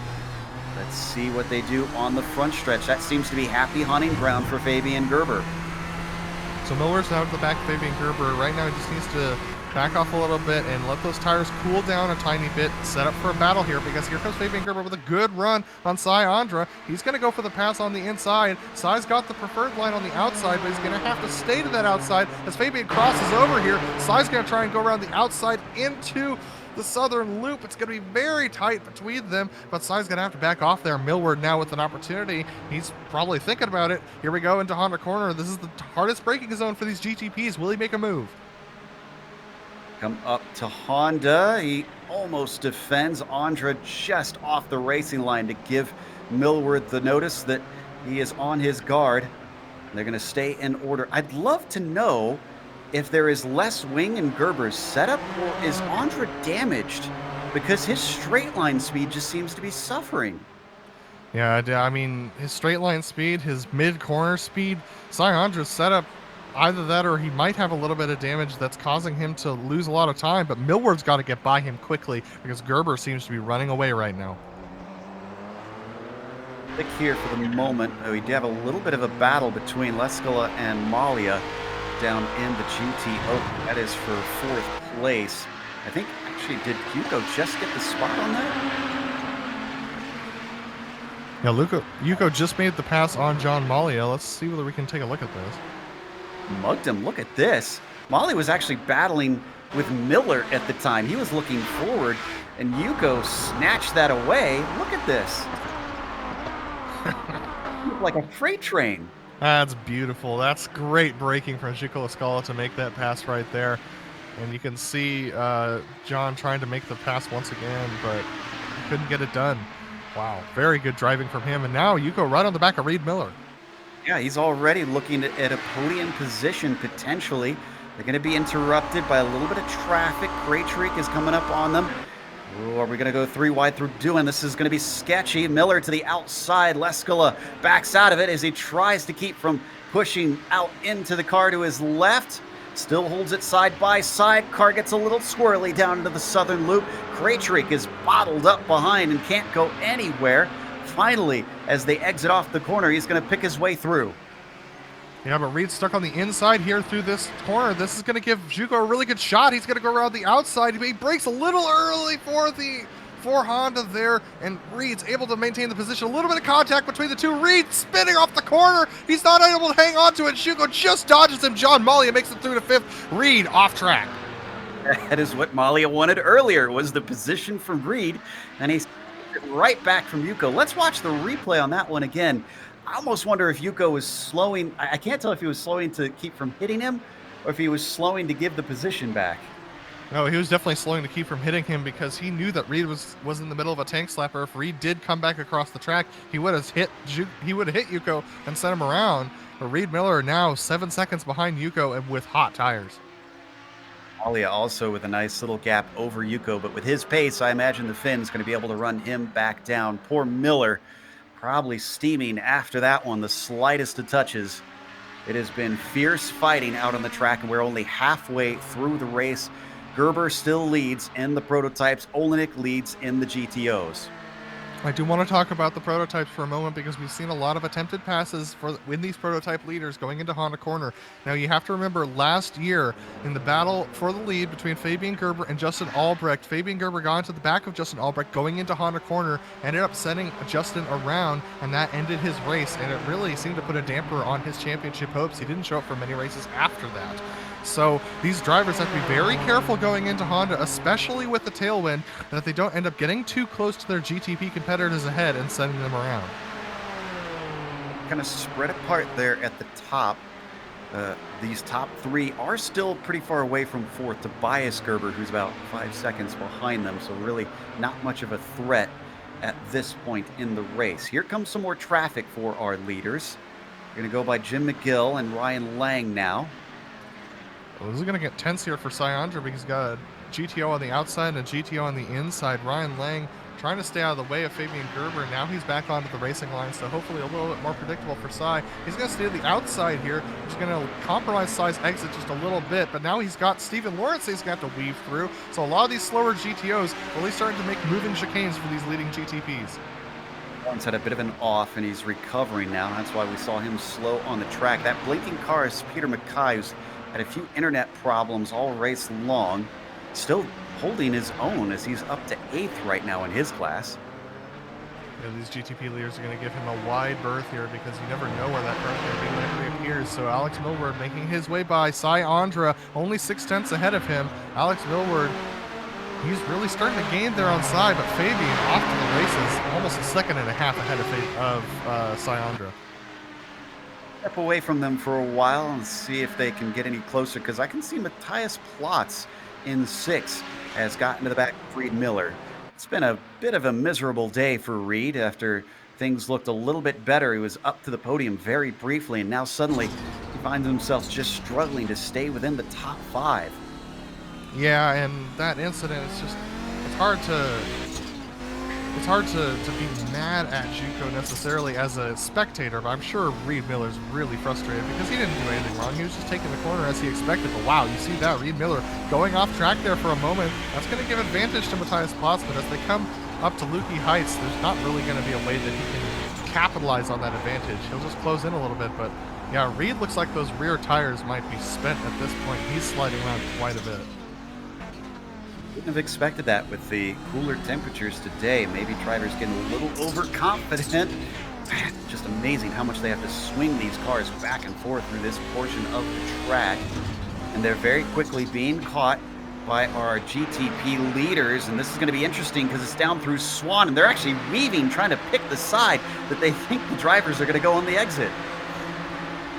Let's see what they do on the front stretch. That seems to be happy hunting ground for Fabian Gerber. So Millward's out of the back of Fabian Gerber. Right now he just needs to back off a little bit and let those tires cool down a tiny bit, set up for a battle here, because here comes Fabian Gerber with a good run on Andra. He's going to go for the pass on the inside. Sai's got the preferred line on the outside, but he's going to have to stay to that outside as Fabian crosses over here. Sai's going to try and go around the outside into the southern loop. It's going to be very tight between them, but Sai's going to have to back off there. Millward now with an opportunity. He's probably thinking about it. Here we go into Honda corner. This is the hardest braking zone for these GTPs. Will he make a move? Come up to Honda. He almost defends Andra just off the racing line to give Millward the notice that he is on his guard. They're going to stay in order. I'd love to know if there is less wing in Gerber's setup, or is Andra damaged? Because his straight line speed just seems to be suffering. Yeah, I mean, his straight line speed, his mid-corner speed, Andra's setup, either that or he might have a little bit of damage that's causing him to lose a lot of time, but Millward's got to get by him quickly because Gerber seems to be running away right now. Look here for the moment. We do have a little bit of a battle between Leskala and Malia down in the GTO. That is for fourth place. I think, actually, did Yuko just get the spot on that? Yeah, Yuko just made the pass on John Malia. Let's see whether we can take a look at this. Mugged him. Look at this. Molly was actually battling with Miller at the time. He was looking forward, and Yuko snatched that away. Look at this. Like a freight train. That's beautiful. That's great braking from Zico Escala to make that pass right there. And you can see John trying to make the pass once again, but he couldn't get it done. Wow, very good driving from him. And now Yuko right on the back of Reed Miller. Yeah, he's already looking at a podium position potentially. They're going to be interrupted by a little bit of traffic. Great Shriek is coming up on them. Ooh, are we going to go three wide through Dewan? This is going to be sketchy. Miller to the outside. Leskala backs out of it as he tries to keep from pushing out into the car to his left. Still holds it side by side. Car gets a little squirrely down into the southern loop. Great Shriek is bottled up behind and can't go anywhere. Finally, as they exit off the corner, he's going to pick his way through. Yeah, but Reed's stuck on the inside here through this corner. This is going to give Zico a really good shot. He's going to go around the outside. He breaks a little early for Honda there, and Reed's able to maintain the position. A little bit of contact between the two. Reed spinning off the corner. He's not able to hang on to it. Zico just dodges him. John Malia makes it through to fifth. Reed off track. That is what Malia wanted earlier, was the position from Reed, and he's right back from Yuko. Let's watch the replay on that one again. I almost wonder if Yuko was slowing. I can't tell if he was slowing to keep from hitting him or if he was slowing to give the position back. No, he was definitely slowing to keep from hitting him because he knew that Reed was in the middle of a tank slapper. If Reed did come back across the track, he would have hit Yuko and sent him around. But Reed Miller now 7 seconds behind Yuko and with hot tires. Malia also with a nice little gap over Yuko, but with his pace, I imagine the Finn's going to be able to run him back down. Poor Miller, probably steaming after that one, the slightest of touches. It has been fierce fighting out on the track, and we're only halfway through the race. Gerber still leads in the prototypes. Olenek leads in the GTOs. I do want to talk about the prototypes for a moment because we've seen a lot of attempted passes in these prototype leaders going into Honda Corner. Now you have to remember last year in the battle for the lead between Fabian Gerber and Justin Albrecht, Fabian Gerber got into the back of Justin Albrecht going into Honda Corner, ended up sending Justin around, and that ended his race, and it really seemed to put a damper on his championship hopes. He didn't show up for many races after that. So these drivers have to be very careful going into Honda, especially with the tailwind, that they don't end up getting too close to their GTP competitors ahead and sending them around. Kind of spread apart there at the top. These top three are still pretty far away from fourth. Tobias Gerber, who's about 5 seconds behind them, so really not much of a threat at this point in the race. Here comes some more traffic for our leaders. We're going to go by Jim McGill and Ryan Lang now. Well, this is going to get tense here for Syandra because he's got a GTO on the outside and a GTO on the inside. Ryan Lang trying to stay out of the way of Fabian Gerber. Now he's back onto the racing line, so hopefully a little bit more predictable for Cy. He's going to stay to the outside here, which is going to compromise Cy's exit just a little bit, but now he's got Stephen Lawrence he's going to have to weave through. So a lot of these slower GTOs really starting to make moving chicanes for these leading GTPs. Lawrence had a bit of an off, and he's recovering now. That's why we saw him slow on the track. That blinking car is Peter Mackay, who's had a few internet problems all race long. Still holding his own as he's up to 8th right now in his class. Yeah, these GTP leaders are going to give him a wide berth here because you never know where that car's going to be when it reappears. So Alex Millward making his way by Syandra, only 6/10 ahead of him. Alex Millward, he's really starting to gain there on Cy, but Fabian off to the races, almost a second and a half ahead of Syandra. Step away from them for a while and see if they can get any closer, because I can see Matthias Plotz in 6th has gotten to the back of Reed Miller. It's been a bit of a miserable day for Reed after things looked a little bit better. He was up to the podium very briefly, and now suddenly he finds himself just struggling to stay within the top 5. Yeah, and that incident, it's hard to be mad at JUCO necessarily as a spectator, but I'm sure Reed Miller's really frustrated because he didn't do anything wrong. He was just taking the corner as he expected. But wow, you see that Reed Miller going off track there for a moment. That's going to give advantage to Matthias Plotz, but as they come up to Lukey Heights, there's not really going to be a way that he can capitalize on that advantage. He'll just close in a little bit, but yeah, Reed looks like those rear tires might be spent at this point. He's sliding around quite a bit. Wouldn't have expected that with the cooler temperatures today. Maybe drivers getting a little overconfident. Man, just amazing how much they have to swing these cars back and forth through this portion of the track. And they're very quickly being caught by our GTP leaders. And this is going to be interesting because it's down through Swan, and they're actually weaving, trying to pick the side that they think the drivers are going to go on the exit.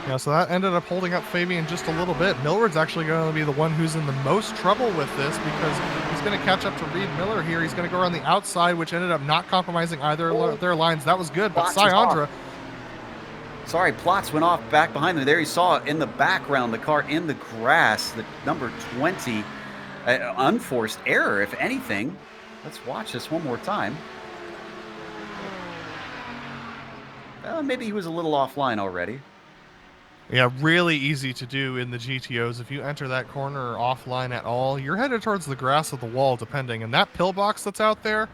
Yeah, so that ended up holding up Fabian just a little bit. Millward's actually going to be the one who's in the most trouble with this because he's going to catch up to Reed Miller here. He's going to go around the outside, which ended up not compromising either of their lines. That was good, but Syandra... Sorry, Plotz went off back behind them. There you saw in the background the car in the grass, the number 20. Unforced error, if anything. Let's watch this one more time. Maybe he was a little offline already. Yeah, really easy to do in the GTOs. If you enter that corner offline at all, you're headed towards the grass of the wall, depending. And that pillbox that's out there,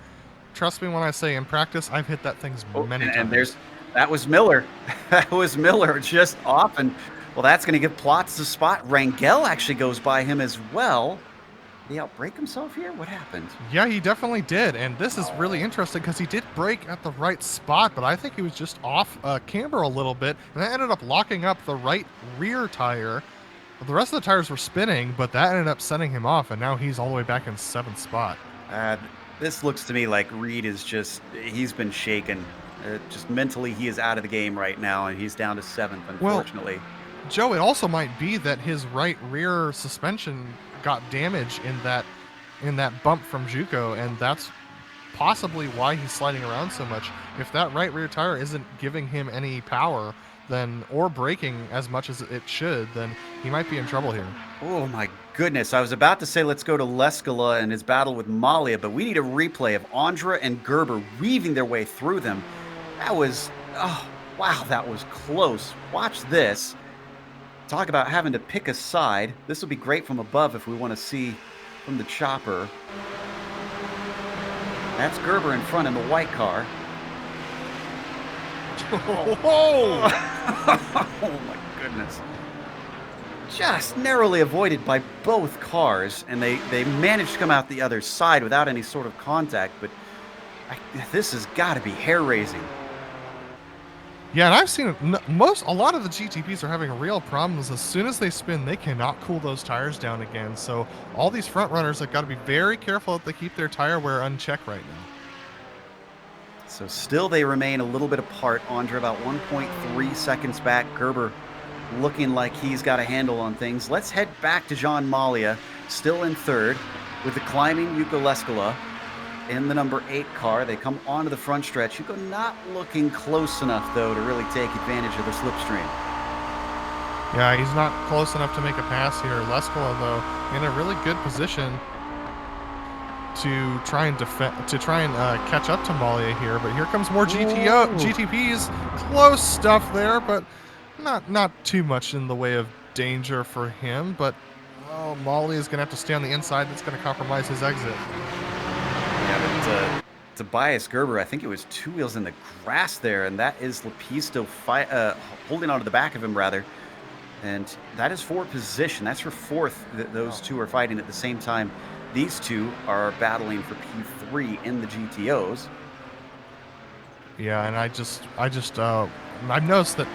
trust me when I say in practice, I've hit that thing many times. And that was Miller. That was Miller just off. And, well, that's going to give Plotz the spot. Rangel actually goes by him as well. Did he outbrake himself here? What happened? Yeah, he definitely did. And this is really interesting because he did brake at the right spot, but I think he was just off camber a little bit. And that ended up locking up the right rear tire. Well, the rest of the tires were spinning, but that ended up sending him off. And now he's all the way back in 7th spot. This looks to me like Reed is he's been shaken. Just mentally, he is out of the game right now, and he's down to 7th, unfortunately. Well, Joe, it also might be that his right rear suspension got damage in that bump from JUCO, and that's possibly why he's sliding around so much. If that right rear tire isn't giving him any power, then or braking as much as it should, then he might be in trouble here. Oh my goodness, I was about to say let's go to Leskala and his battle with Malia, but we need a replay of Andra and Gerber weaving their way through them. That was, oh wow, that was close. Watch this. Talk about having to pick a side. This will be great from above if we want to see from the chopper. That's Gerber in front in the white car. Whoa! Oh my goodness. Just narrowly avoided by both cars, and they managed to come out the other side without any sort of contact, but this has got to be hair-raising. Yeah, and I've seen it. A lot of the GTPs are having real problems. As soon as they spin, they cannot cool those tires down again. So all these front runners have got to be very careful that they keep their tire wear unchecked right now. So still they remain a little bit apart. Andre about 1.3 seconds back. Gerber looking like he's got a handle on things. Let's head back to John Malia, still in third, with the climbing Yuko Leskola in the number 8 car. They come onto the front stretch. Yuko not looking close enough, though, to really take advantage of the slipstream. Yeah, he's not close enough to make a pass here. Leskola, though, in a really good position to try and catch up to Malia here. But here comes more GTPs. Close stuff there, but not too much in the way of danger for him. But Malia is going to have to stay on the inside. That's going to compromise his exit. Yeah, but Tobias Gerber, I think it was 2 wheels in the grass there, and that is Lepisto holding onto the back of him, rather. And that is for position. That's for fourth. Those two are fighting at the same time. These two are battling for P3 in the GTOs. Yeah, and I've noticed that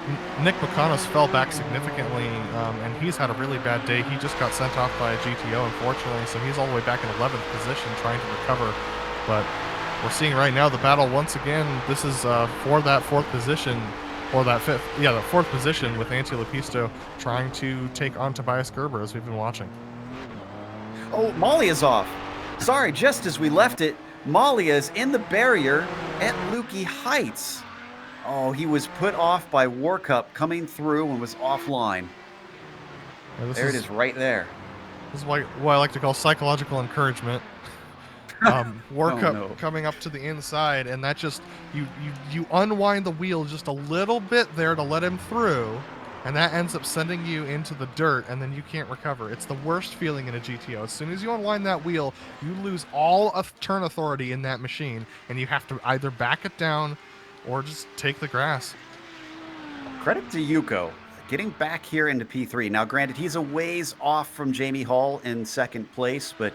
Nick Bocanos fell back significantly, and he's had a really bad day. He just got sent off by a GTO, unfortunately, so he's all the way back in 11th position trying to recover. But we're seeing right now the battle once again. This is for that fourth position, or that fifth, yeah, the fourth position with Antti Lepisto trying to take on Tobias Gerber, as we've been watching. Oh, Malia's off. Sorry, just as we left it, Malia's in the barrier at Lukey Heights. Oh, he was put off by Warcup coming through and was offline. Yeah, there it is right there. This is what I like to call psychological encouragement. Warcup coming up to the inside, and that just, you unwind the wheel just a little bit there to let him through, and that ends up sending you into the dirt, and then you can't recover. It's the worst feeling in a GTO. As soon as you unwind that wheel, you lose all of turn authority in that machine, and you have to either back it down or just take the grass. Credit to Yuko, getting back here into P3. Now, granted, he's a ways off from Jamie Hall in second place, but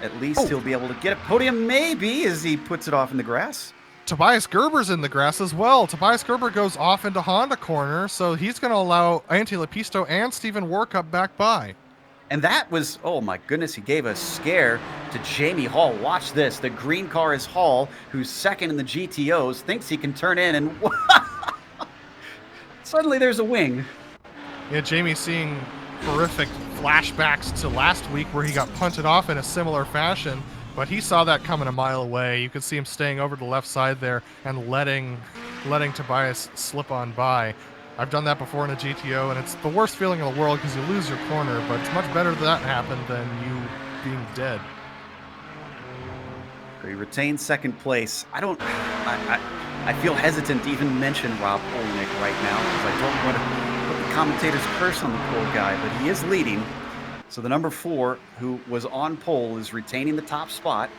at least he'll be able to get a podium, maybe, as he puts it off in the grass. Tobias Gerber's in the grass as well. Tobias Gerber goes off into Honda corner, so he's going to allow Antti Lepisto and Steven Warcup back by. And that was, oh my goodness, he gave a scare to Jamie Hall. Watch this. The green car is Hall, who's second in the GTOs, thinks he can turn in, and suddenly there's a wing. Yeah, Jamie seeing horrific flashbacks to last week where he got punted off in a similar fashion, but he saw that coming a mile away. You could see him staying over the left side there and letting Tobias slip on by. I've done that before in a GTO, and it's the worst feeling in the world because you lose your corner, but it's much better that happened than you being dead. He retains second place. I feel hesitant to even mention Rob Olnick right now because I don't want to put the commentator's curse on the poor guy, but he is leading. So the number 4, who was on pole, is retaining the top spot.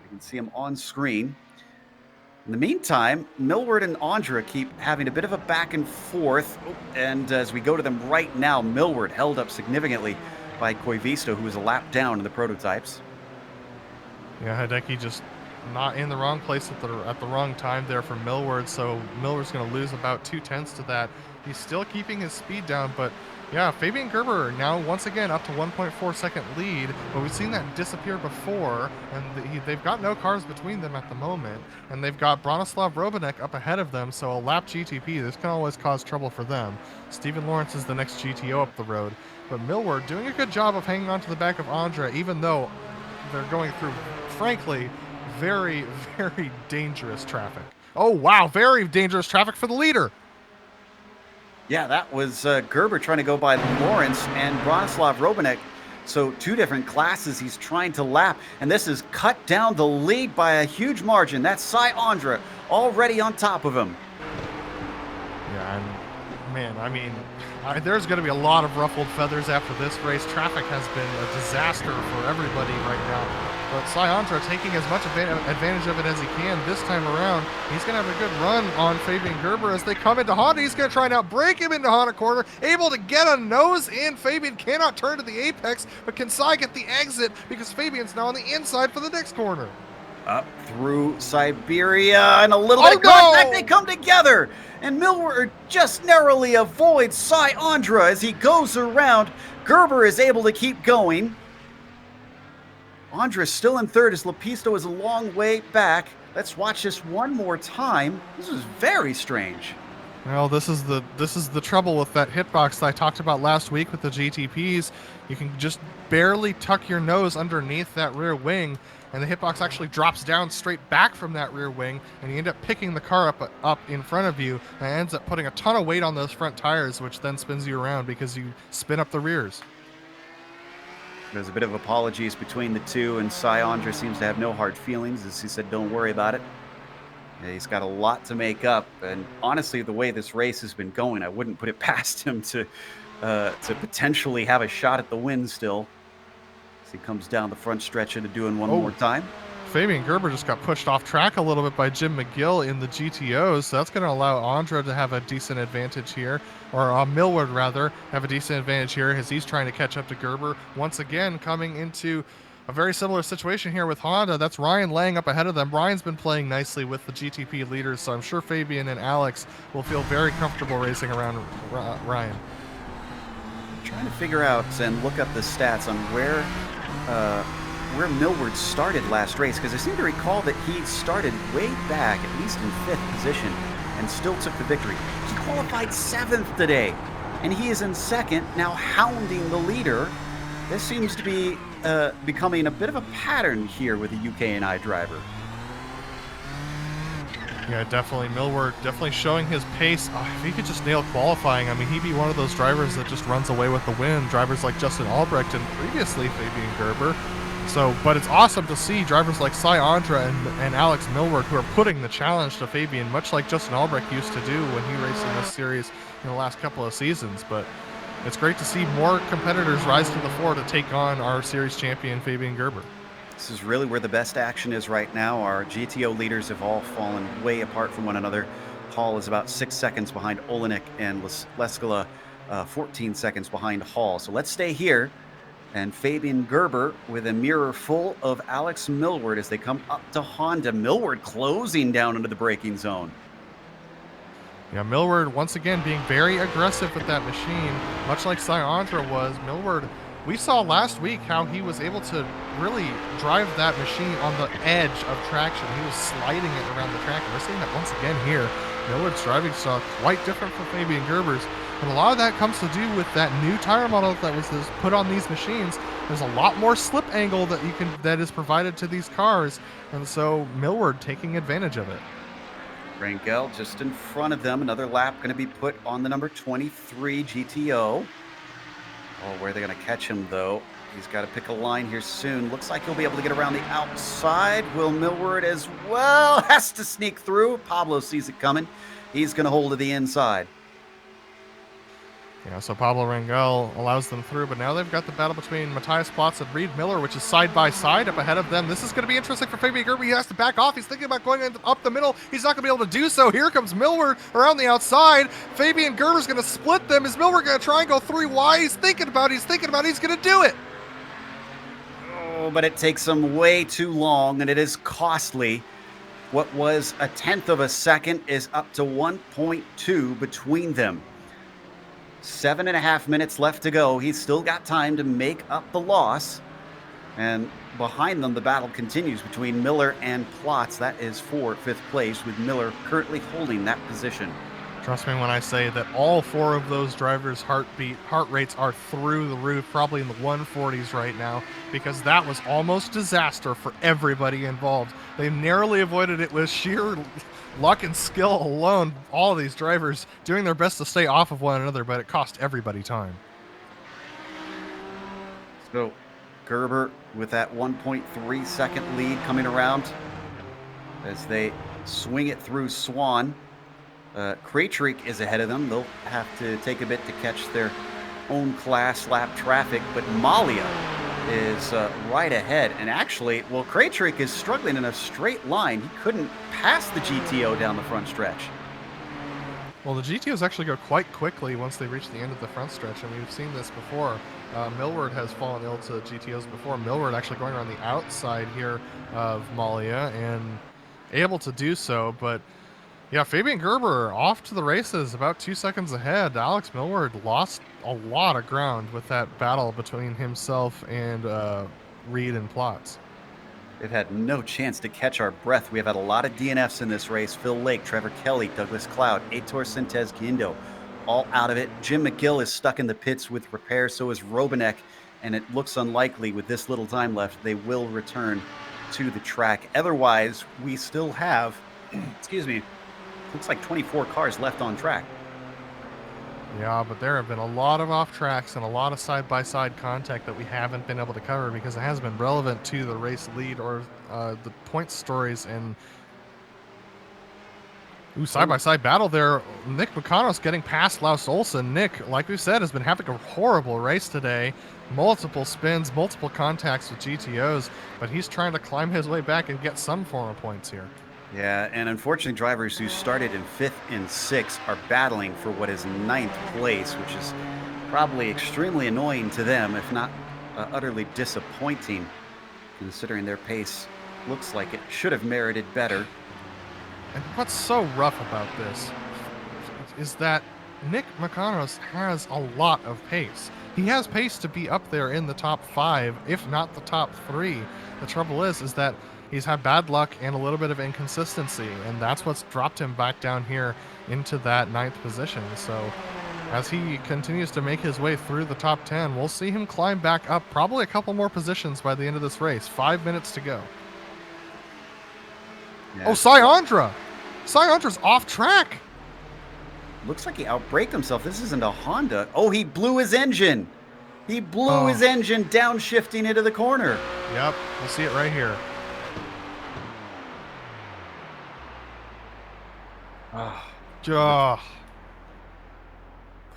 You can see him on screen. In the meantime, Millward and Andra keep having a bit of a back and forth. And as we go to them right now, Millward held up significantly by Koivisto, who was a lap down in the prototypes. Yeah, Hideki just not in the wrong place at the wrong time there for Millward, so Millward's going to lose about 0.2 to that. He's still keeping his speed down, but yeah, Fabian Gerber now once again up to 1.4 second lead, but we've seen that disappear before, and they've got no cars between them at the moment, and they've got Bronislav Robanek up ahead of them, so a lap GTP, this can always cause trouble for them. Stephen Lawrence is the next GTO up the road, but Millward doing a good job of hanging on to the back of Andra, even though they're going through, frankly, very, very dangerous traffic. Oh, wow, very dangerous traffic for the leader. Yeah, that was Gerber trying to go by Lawrence and Bronislav Robanek. So 2 different classes he's trying to lap. And this has cut down the lead by a huge margin. That's Cy Andra already on top of him. Yeah, and man, I mean, there's going to be a lot of ruffled feathers after this race. Traffic has been a disaster for everybody right now. But Sayandra taking as much advantage of it as he can this time around. He's going to have a good run on Fabian Gerber as they come into Honda. He's going to try and outbrake him into Honda corner, able to get a nose in. Fabian cannot turn to the apex, but can Sai get the exit because Fabian's now on the inside for the next corner. Up through Siberia and a little bit of contact. They come together, and Millward just narrowly avoids Sayandra as he goes around. Gerber is able to keep going. Andra still in third as Lepisto is a long way back. Let's watch this one more time. This is very strange. Well, this is the trouble with that hitbox that I talked about last week with the GTPs. You can just barely tuck your nose underneath that rear wing, and the hitbox actually drops down straight back from that rear wing, and you end up picking the car up in front of you, and it ends up putting a ton of weight on those front tires, which then spins you around because you spin up the rears. There's a bit of apologies between the two, and Sayandra seems to have no hard feelings, as he said, don't worry about it. Yeah, he's got a lot to make up, and honestly, the way this race has been going, I wouldn't put it past him to potentially have a shot at the win still. As he comes down the front stretch into doing one more time. Fabian Gerber just got pushed off track a little bit by Jim McGill in the GTOs, so that's going to allow Andra to have a decent advantage here, or Millward rather, have a decent advantage here as he's trying to catch up to Gerber. Once again, coming into a very similar situation here with Honda. That's Ryan laying up ahead of them. Ryan's been playing nicely with the GTP leaders, so I'm sure Fabian and Alex will feel very comfortable racing around Ryan. I'm trying to figure out and look up the stats on where Millward started last race, because I seem to recall that he started way back, at least in 5th position, and still took the victory. He qualified 7th today, and he is in 2nd, now hounding the leader. This seems to be becoming a bit of a pattern here with the UKNI driver. Yeah, definitely. Millward definitely showing his pace. If he could just nail qualifying, I mean, he'd be one of those drivers that just runs away with the win. Drivers like Justin Albrecht and previously Fabian Gerber. So, but it's awesome to see drivers like Sayandra and Alex Millward who are putting the challenge to Fabian, much like Justin Albrecht used to do when he raced in this series in the last couple of seasons. But it's great to see more competitors rise to the fore to take on our series champion, Fabian Gerber. This is really where the best action is right now. Our GTO leaders have all fallen way apart from one another. Hall is about 6 seconds behind Olenek, and Leskala 14 seconds behind Hall. So let's stay here. And Fabian Gerber with a mirror full of Alex Millward as they come up to Honda. Millward closing down into the braking zone. Yeah, Millward once again being very aggressive with that machine, much like Sayandra was. Millward, we saw last week how he was able to really drive that machine on the edge of traction. He was sliding it around the track, and we're seeing that once again here. Millward's driving style quite different from Fabian Gerber's, and a lot of that comes to do with that new tire model that was put on these machines. There's a lot more slip angle that is provided to these cars, and so Millward taking advantage of it. Rangel just in front of them. Another lap going to be put on the number 23 GTO. Oh, where are they going to catch him, though? He's got to pick a line here soon. Looks like he'll be able to get around the outside. Will Millward as well has to sneak through. Pablo sees it coming. He's going to hold to the inside. Yeah, so Pablo Rangel allows them through, but now they've got the battle between Matthias Plotz and Reed Miller, which is side by side up ahead of them. This is going to be interesting for Fabian Gerber. He has to back off. He's thinking about going up the middle. He's not going to be able to do so. Here comes Millward around the outside. Fabian Gerber's going to split them. Is Millward going to try and go 3 wide? He's thinking about it. He's going to do it. Oh, but it takes them way too long, and it is costly. What was a 1/10 of a second is up to 1.2 between them. 7.5 minutes left to go. He's still got time to make up the loss. And behind them, the battle continues between Miller and Plotz. That is for 5th place, with Miller currently holding that position. Trust me when I say that all 4 of those drivers' heart rates are through the roof, probably in the 140s right now, because that was almost disaster for everybody involved. They narrowly avoided it with sheer luck and skill alone. All of these drivers doing their best to stay off of one another, but it cost everybody time. So Gerber with that 1.3 second lead coming around as they swing it through Swan. Krejcik is ahead of them. They'll have to take a bit to catch their own class lap traffic, but Malia is right ahead. And actually, well, Krajcik is struggling in a straight line. He couldn't pass the GTO down the front stretch. Well, the GTOs actually go quite quickly once they reach the end of the front stretch, and we've seen this before. Millward has fallen ill to GTOs before. Millward actually going around the outside here of Malia and able to do so, but yeah, Fabian Gerber off to the races, about 2 seconds ahead. Alex Millward lost a lot of ground with that battle between himself and Reed and Plotz. They've had no chance to catch our breath. We have had a lot of DNFs in this race. Phil Lake, Trevor Kelly, Douglas Cloud, Aitor Sintez Guindo, all out of it. Jim McGill is stuck in the pits with repairs, so is Robanek, and it looks unlikely with this little time left they will return to the track. Otherwise, we still have, excuse me, looks like 24 cars left on track. Yeah, but there have been a lot of off tracks and a lot of side-by-side contact that we haven't been able to cover because it has been relevant to the race lead or the point stories. And side-by-side battle there. Nick Makanos getting past Laus Olsen. Nick, like we said, has been having a horrible race today. Multiple spins, multiple contacts with GTOs, but he's trying to climb his way back and get some form of points here. Yeah, and unfortunately, drivers who started in 5th and 6th are battling for what is 9th place, which is probably extremely annoying to them, if not utterly disappointing, considering their pace looks like it should have merited better. And what's so rough about this is that Nick Makanos has a lot of pace. He has pace to be up there in the top 5, if not the top 3. The trouble is that he's had bad luck and a little bit of inconsistency, and that's what's dropped him back down here into that 9th position. So as he continues to make his way through the top 10, we'll see him climb back up probably a couple more positions by the end of this race. 5 minutes to go. Yeah. Oh, Syandra! Syandra's off track! Looks like he outbraked himself. This isn't a Honda. Oh, he blew his engine. He blew his engine downshifting into the corner. Yep, we'll see it right here.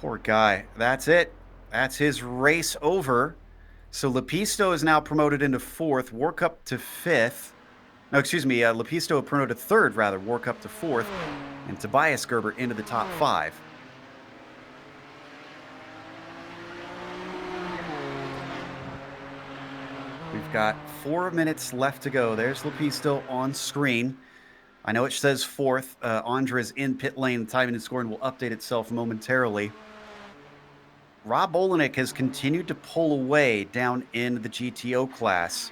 Poor guy. That's it. That's his race over. So Lepisto is now promoted into 4th, Warkup to 5th. No, excuse me, Lepisto promoted 3rd, rather, Warkup to 4th, and Tobias Gerber into the top 5. We've got 4 minutes left to go. There's Lepisto on screen. I know it says 4th. Andra's in pit lane. The timing and scoring will update itself momentarily. Rob Olenek has continued to pull away down in the GTO class.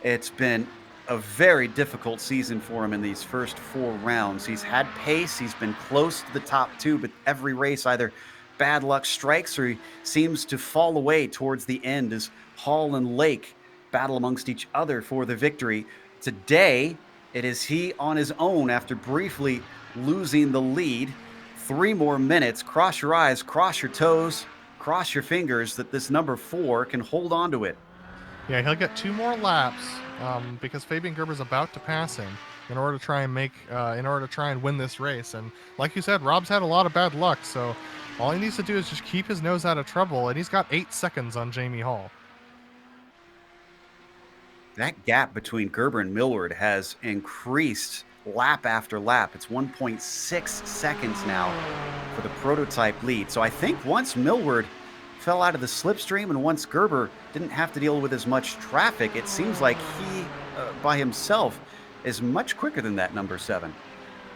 It's been a very difficult season for him in these first 4 rounds. He's had pace. He's been close to the top 2, but every race either bad luck strikes or he seems to fall away towards the end as Hall and Lake battle amongst each other for the victory. Today, it is he on his own after briefly losing the lead. 3 more minutes. Cross your eyes, cross your toes, cross your fingers that this number 4 can hold on to it. Yeah, he'll get 2 more laps because Fabian Gerber's about to pass him in order to try and win this race. And like you said, Rob's had a lot of bad luck, so all he needs to do is just keep his nose out of trouble, and he's got 8 seconds on Jamie Hall. That gap between Gerber and Millward has increased lap after lap. It's 1.6 seconds now for the prototype lead. So I think once Millward fell out of the slipstream and once Gerber didn't have to deal with as much traffic, it seems like he, by himself, is much quicker than that number 7.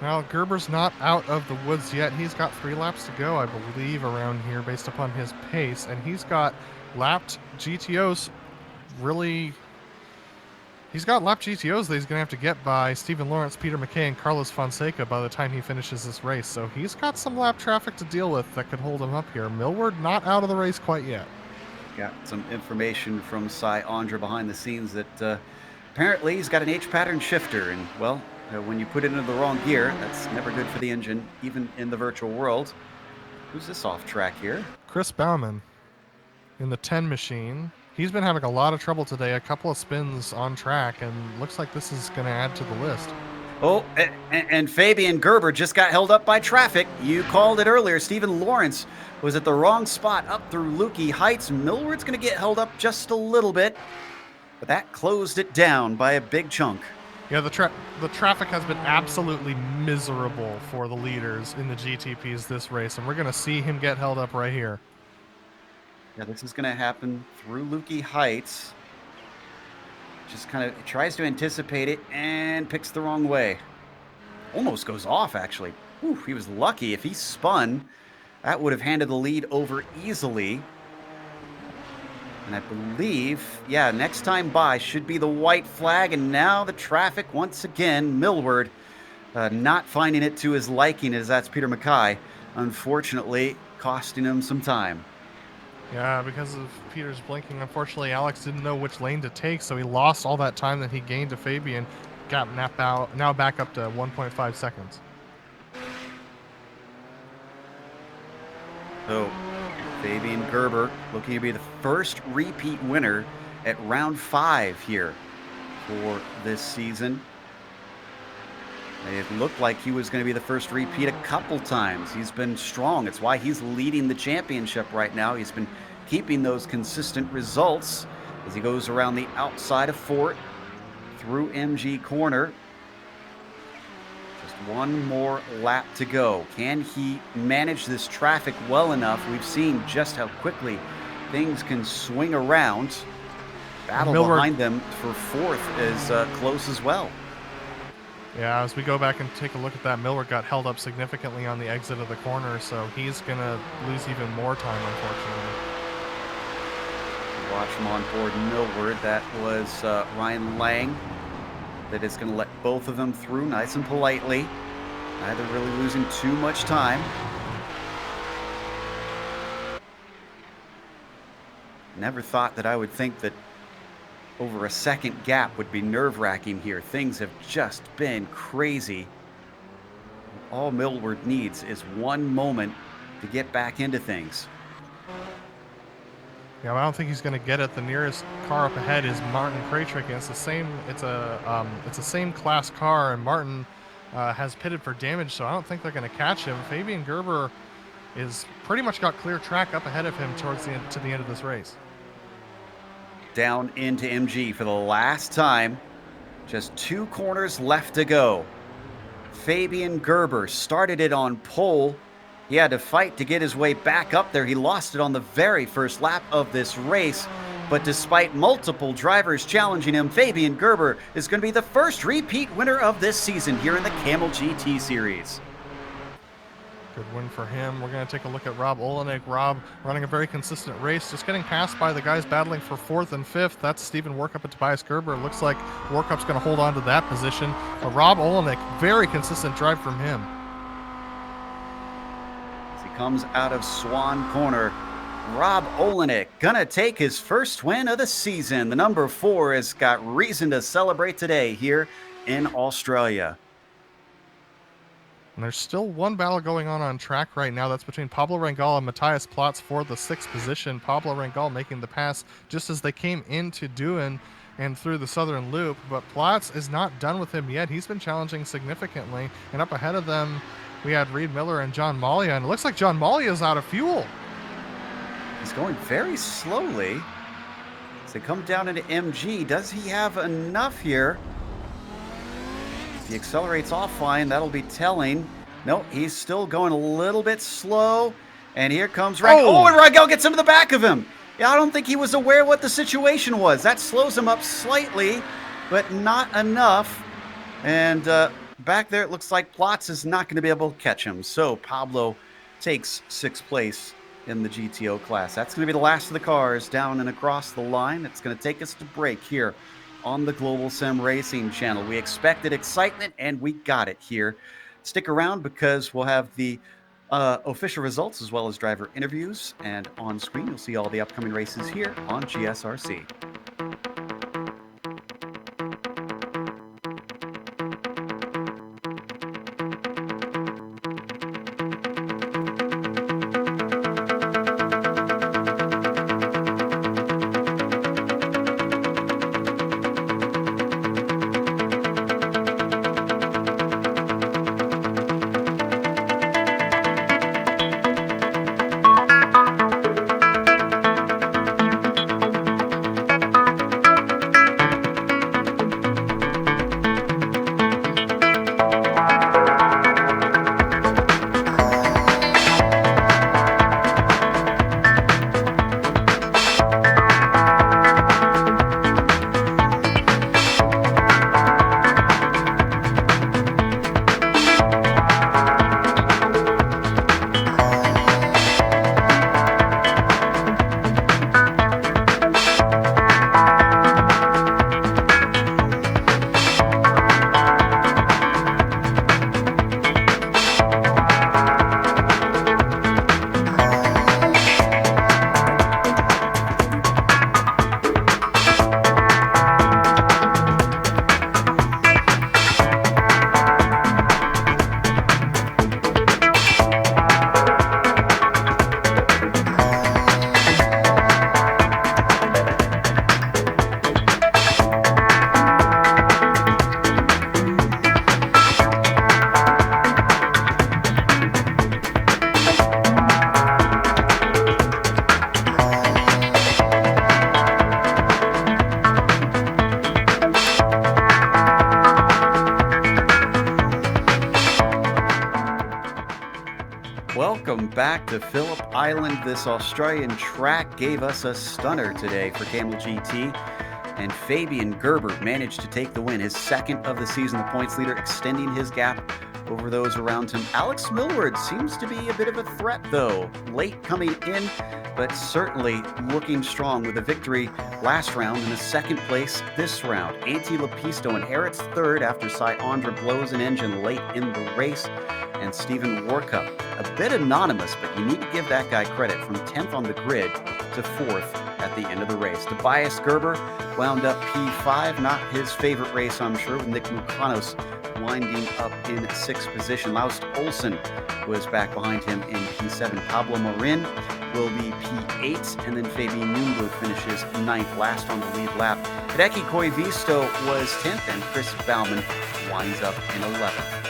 Well, Gerber's not out of the woods yet. He's got 3 laps to go, I believe, around here based upon his pace. And he's got lapped GTOs really... He's got lap GTOs that he's going to have to get by Stephen Lawrence, Peter McKay, and Carlos Fonseca by the time he finishes this race. So he's got some lap traffic to deal with that could hold him up here. Millward not out of the race quite yet. Got some information from Cy Andra behind the scenes that apparently he's got an H-pattern shifter. And, well, when you put it into the wrong gear, that's never good for the engine, even in the virtual world. Who's this off track here? Chris Bauman in the 10 machine. He's been having a lot of trouble today, a couple of spins on track, and looks like this is going to add to the list. Oh, and Fabian Gerber just got held up by traffic. You called it earlier. Stephen Lawrence was at the wrong spot up through Lukey Heights. Millward's going to get held up just a little bit, but that closed it down by a big chunk. Yeah, the traffic has been absolutely miserable for the leaders in the GTPs this race, and we're going to see him get held up right here. Yeah, this is going to happen through Lukey Heights. Just kind of tries to anticipate it and picks the wrong way. Almost goes off, actually. Whew, he was lucky. If he spun, that would have handed the lead over easily. And I believe, yeah, next time by should be the white flag. And now the traffic once again. Millward not finding it to his liking, as that's Peter Mackay. Unfortunately, costing him some time. Yeah, because of Peter's blinking, unfortunately, Alex didn't know which lane to take, so he lost all that time that he gained to Fabian. Got now back up to 1.5 seconds. So, Fabian Gerber looking to be the first repeat winner at round 5 here for this season. It looked like he was going to be the first repeat a couple times. He's been strong. It's why he's leading the championship right now. He's been keeping those consistent results as he goes around the outside of Fort through MG Corner. Just one more lap to go. Can he manage this traffic well enough? We've seen just how quickly things can swing around. Battle behind them for 4th is close as well. Yeah, as we go back and take a look at that, Millward got held up significantly on the exit of the corner, so he's going to lose even more time, unfortunately. Watch him on board Millward. That was Ryan Lang that is going to let both of them through nice and politely. Neither really losing too much time. Never thought that I would think that over a second gap would be nerve-wracking here. Things have just been crazy. All Millward needs is one moment to get back into things. Yeah, I don't think he's going to get it. The nearest car up ahead is Martin Kraytrick, and it's the same. It's a same class car, and Martin has pitted for damage, so I don't think they're going to catch him. Fabian Gerber is pretty much got clear track up ahead of him towards the end, to the end of this race. Down into MG for the last time. Just 2 corners left to go. Fabian Gerber started it on pole. He had to fight to get his way back up there. He lost it on the very first lap of this race. But despite multiple drivers challenging him, Fabian Gerber is going to be the first repeat winner of this season here in the Kamel GT Series. Good win for him. We're going to take a look at Rob Olenek. Rob running a very consistent race, just getting passed by the guys battling for 4th and 5th. That's Stephen Workup and Tobias Gerber. It looks like Workup's going to hold on to that position. But Rob Olenek, very consistent drive from him. As he comes out of Swan Corner, Rob Olenek gonna take his first win of the season. The number 4 has got reason to celebrate today here in Australia. And there's still one battle going on track right now. That's between Pablo Rangel and Matthias Platz for the 6th position. Pablo Rangel making the pass just as they came into Dewan and through the southern loop. But Platz is not done with him yet. He's been challenging significantly. And up ahead of them, we had Reed Miller and John Malia. And it looks like John Malia is out of fuel. He's going very slowly. As they come down into MG, does he have enough here? If he accelerates offline, that'll be telling. No, he's still going a little bit slow. And here comes Rangel. Oh, and Rangel gets into the back of him. Yeah, I don't think he was aware what the situation was. That slows him up slightly, but not enough. And back there, it looks like Platz is not going to be able to catch him. So Pablo takes 6th place in the GTO class. That's going to be the last of the cars down and across the line. It's going to take us to break here on the Global Sim Racing channel. We expected excitement, and we got it here. Stick around because we'll have the official results as well as driver interviews, and on screen you'll see all the upcoming races here on GSRC. welcome back to Phillip Island. This Australian track gave us a stunner today for Kamel GT, and Fabian Gerber managed to take the win, his second of the season, the points leader, extending his gap over those around him. Alex Millward seems to be a bit of a threat, though, late coming in, but certainly looking strong with a victory last round and a second place this round. Antti Lepisto inherits third after Cy Andra blows an engine late in the race, and Stephen Warkup, a bit anonymous, but you need to give that guy credit, from 10th on the grid to 4th at the end of the race. Tobias Gerber wound up P5, not his favorite race, I'm sure, with Nick Mukanos winding up in 6th position. Laust Olsen was back behind him in P7. Pablo Marin will be P8, and then Fabian Nunberg finishes 9th, last on the lead lap. Hideki Koivisto was 10th, and Chris Baumann winds up in 11th.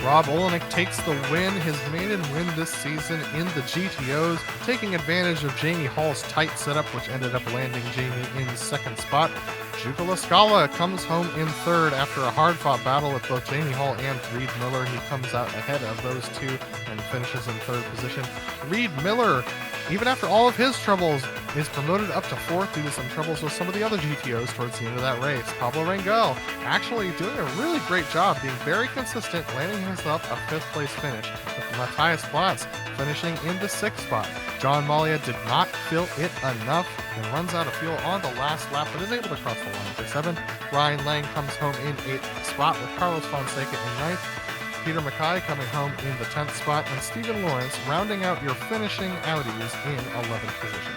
Rob Olenek takes the win, his maiden win this season in the GTOs, taking advantage of Jamie Hall's tight setup, which ended up landing Jamie in second spot. Juka Lascala comes home in third after a hard-fought battle with both Jamie Hall and Reed Miller. He comes out ahead of those two and finishes in third position. Reed Miller, even after all of his troubles, is promoted up to fourth due to some troubles with some of the other GTOs towards the end of that race. Pablo Rangel actually doing a really great job, being very consistent, landing himself a fifth place finish, with Matthias Platz finishing in the sixth spot. John Malia did not fill it enough and runs out of fuel on the last lap, but is able to cross the line for seventh. Ryan Lang comes home in 8th spot, with Carlos Fonseca in 9th. Peter Mackay coming home in the 10th spot, and Stephen Lawrence rounding out your finishing Audis in 11th position.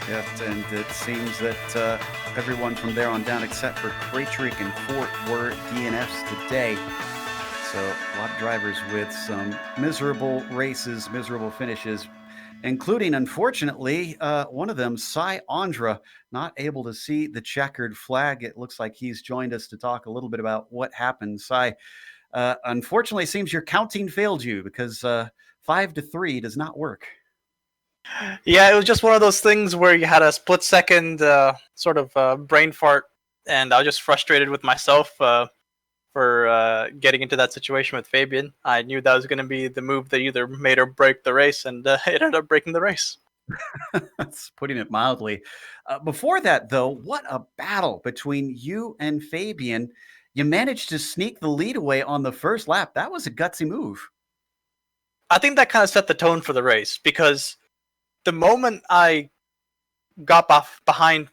Yes, and it seems that everyone from there on down, except for Krejcik and Fort, were DNFs today. So a lot of drivers with some miserable races, miserable finishes, including, unfortunately, one of them, Cy Andra, not able to see the checkered flag. It looks like he's joined us to talk a little bit about what happened. Cy, unfortunately, it seems your counting failed you, because 5-3 does not work. Yeah, it was just one of those things where you had a split second sort of brain fart, and I was just frustrated with myself for getting into that situation with Fabian. I knew that was going to be the move that either made or break the race, and it ended up breaking the race. That's putting it mildly. Before that, though, what a battle between you and Fabian. You managed to sneak the lead away on the first lap. That was a gutsy move. I think that kind of set the tone for the race, because the moment I got behind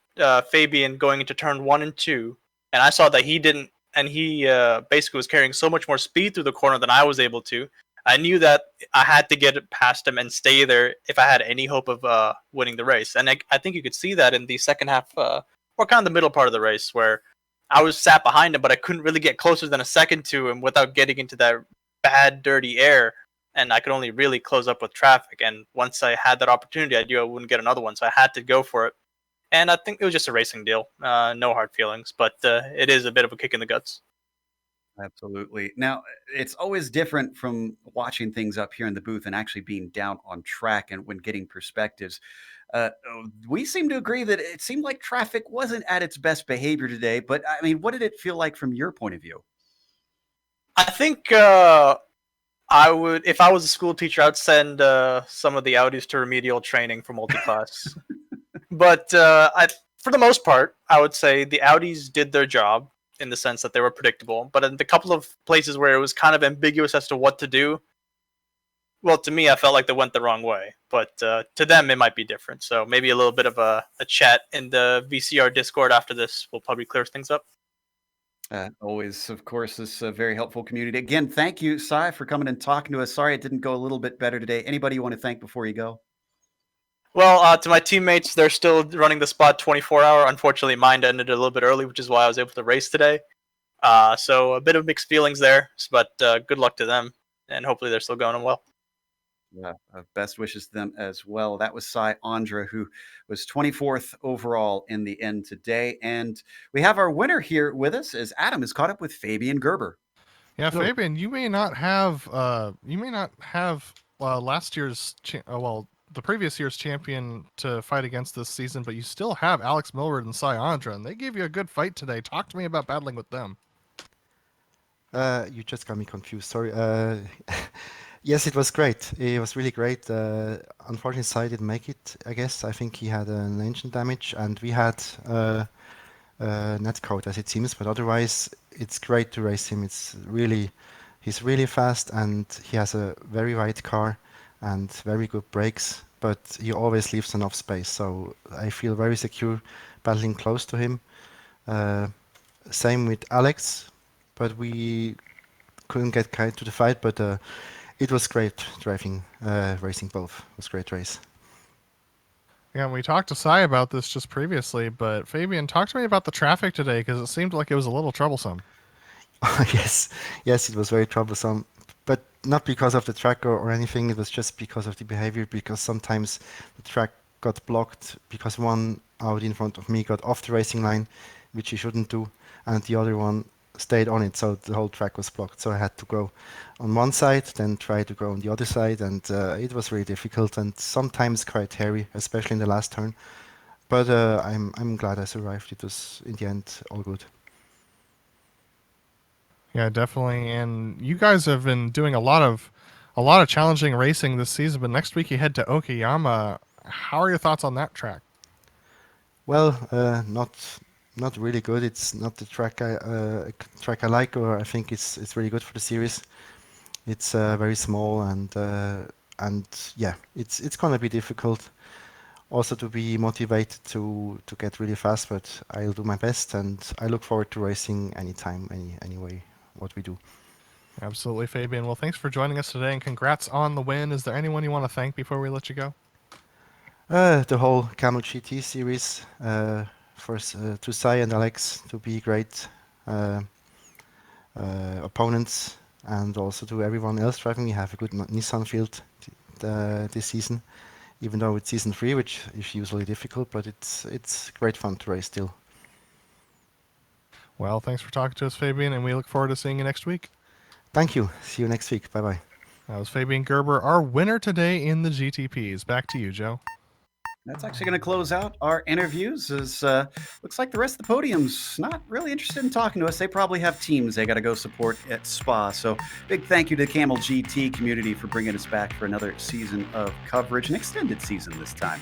Fabian going into turn 1 and 2, and I saw that he didn't, and he basically was carrying so much more speed through the corner than I was able to, I knew that I had to get past him and stay there if I had any hope of winning the race. And I think you could see that in the second half, or kind of the middle part of the race, where I was sat behind him, but I couldn't really get closer than a second to him without getting into that bad, dirty air. And I could only really close up with traffic. And once I had that opportunity, I knew I wouldn't get another one, so I had to go for it. And I think it was just a racing deal. No hard feelings, but it is a bit of a kick in the guts. Absolutely. Now, it's always different from watching things up here in the booth and actually being down on track and when getting perspectives. We seem to agree that it seemed like traffic wasn't at its best behavior today, but I mean, what did it feel like from your point of view? I think I would, if I was a school teacher, I'd send some of the Audis to remedial training for multi-class. But for the most part, I would say the Audis did their job in the sense that they were predictable. But in the couple of places where it was kind of ambiguous as to what to do, well, to me, I felt like they went the wrong way. But to them, it might be different. So maybe a little bit of a chat in the VCR Discord after this will probably clear things up. Always, of course, this very helpful community. Again, thank you, Cy, for coming and talking to us. Sorry it didn't go a little bit better today. Anybody you want to thank before you go? Well, to my teammates, they're still running the spot 24-hour. Unfortunately, mine ended a little bit early, which is why I was able to race today. So a bit of mixed feelings there, but good luck to them, and hopefully they're still going well. Yeah, best wishes to them as well. That was Cy Andra, who was 24th overall in the end today. And we have our winner here with us, as Adam is caught up with Fabian Gerber. Yeah, Fabian, you may not have last year's the previous year's champion to fight against this season, but you still have Alex Millward and Cy Andra, and they gave you a good fight today. Talk to me about battling with them. You just got me confused. Sorry. Yes, it was great. It was really great. Unfortunately, Sai didn't make it, I guess. I think he had an engine damage, and we had net code, as it seems. But otherwise, it's great to race him. He's really fast, and he has a very wide car and very good brakes. But he always leaves enough space, so I feel very secure battling close to him. Same with Alex, but we couldn't get to the fight. But it was great racing both. It was a great race. Yeah, and we talked to Sai about this just previously, but Fabian, talk to me about the traffic today because it seemed like it was a little troublesome. Yes, it was very troublesome, but not because of the track or anything. It was just because of the behavior. Because sometimes the track got blocked because one out in front of me got off the racing line, which he shouldn't do, and the other one stayed on it, so the whole track was blocked. So I had to go on one side, then try to go on the other side, and it was really difficult and sometimes quite hairy, especially in the last turn. But I'm glad I survived. It was in the end all good. Yeah, definitely. And you guys have been doing a lot of challenging racing this season, but next week you head to Okayama. How are your thoughts on that track? Well, not really good. It's not the track I like, or I think it's really good for the series. It's very small and yeah, it's gonna be difficult. Also to be motivated to get really fast, but I'll do my best, and I look forward to racing anytime, anyway, what we do. Absolutely, Fabian. Well, thanks for joining us today, and congrats on the win. Is there anyone you want to thank before we let you go? The whole Kamel GT series, first to Sai and Alex to be great opponents, and also to everyone else driving. We have a good Nissan field this season, even though it's season 3, which is usually difficult, but it's great fun to race still. Well, thanks for talking to us, Fabian, and we look forward to seeing you next week. Thank you. See you next week. Bye-bye. That was Fabian Gerber, our winner today in the GTPs. Back to you, Joe. That's actually going to close out our interviews. As looks like the rest of the podium's not really interested in talking to us. They probably have teams they got to go support at Spa. So big thank you to the Kamel GT community for bringing us back for another season of coverage, an extended season this time.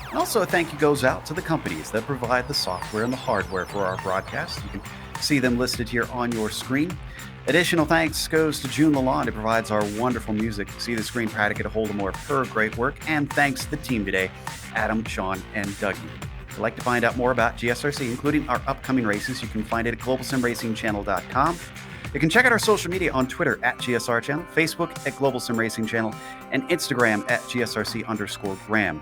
And also a thank you goes out to the companies that provide the software and the hardware for our broadcast. You can see them listed here on your screen. Additional thanks goes to June Lalonde, who provides our wonderful music. See the screen prior to get a hold of more of her great work. And thanks to the team today, Adam, Sean, and Dougie. If you'd like to find out more about GSRC, including our upcoming races, you can find it at globalsimracingchannel.com. You can check out our social media on Twitter at GSR Channel, Facebook at Global Sim Racing Channel, and Instagram at GSRC_Graham.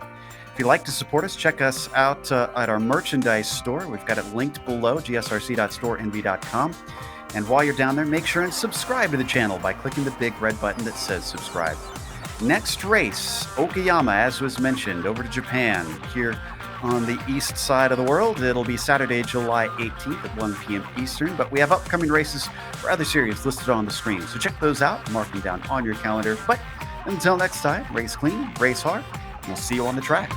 If you'd like to support us, check us out at our merchandise store. We've got it linked below, gsrc.storenv.com. And while you're down there, make sure and subscribe to the channel by clicking the big red button that says subscribe. Next race, Okayama, as was mentioned, over to Japan here on the east side of the world. It'll be Saturday, July 18th at 1 p.m. Eastern, but we have upcoming races for other series listed on the screen. So check those out, mark them down on your calendar. But until next time, race clean, race hard, and we'll see you on the track.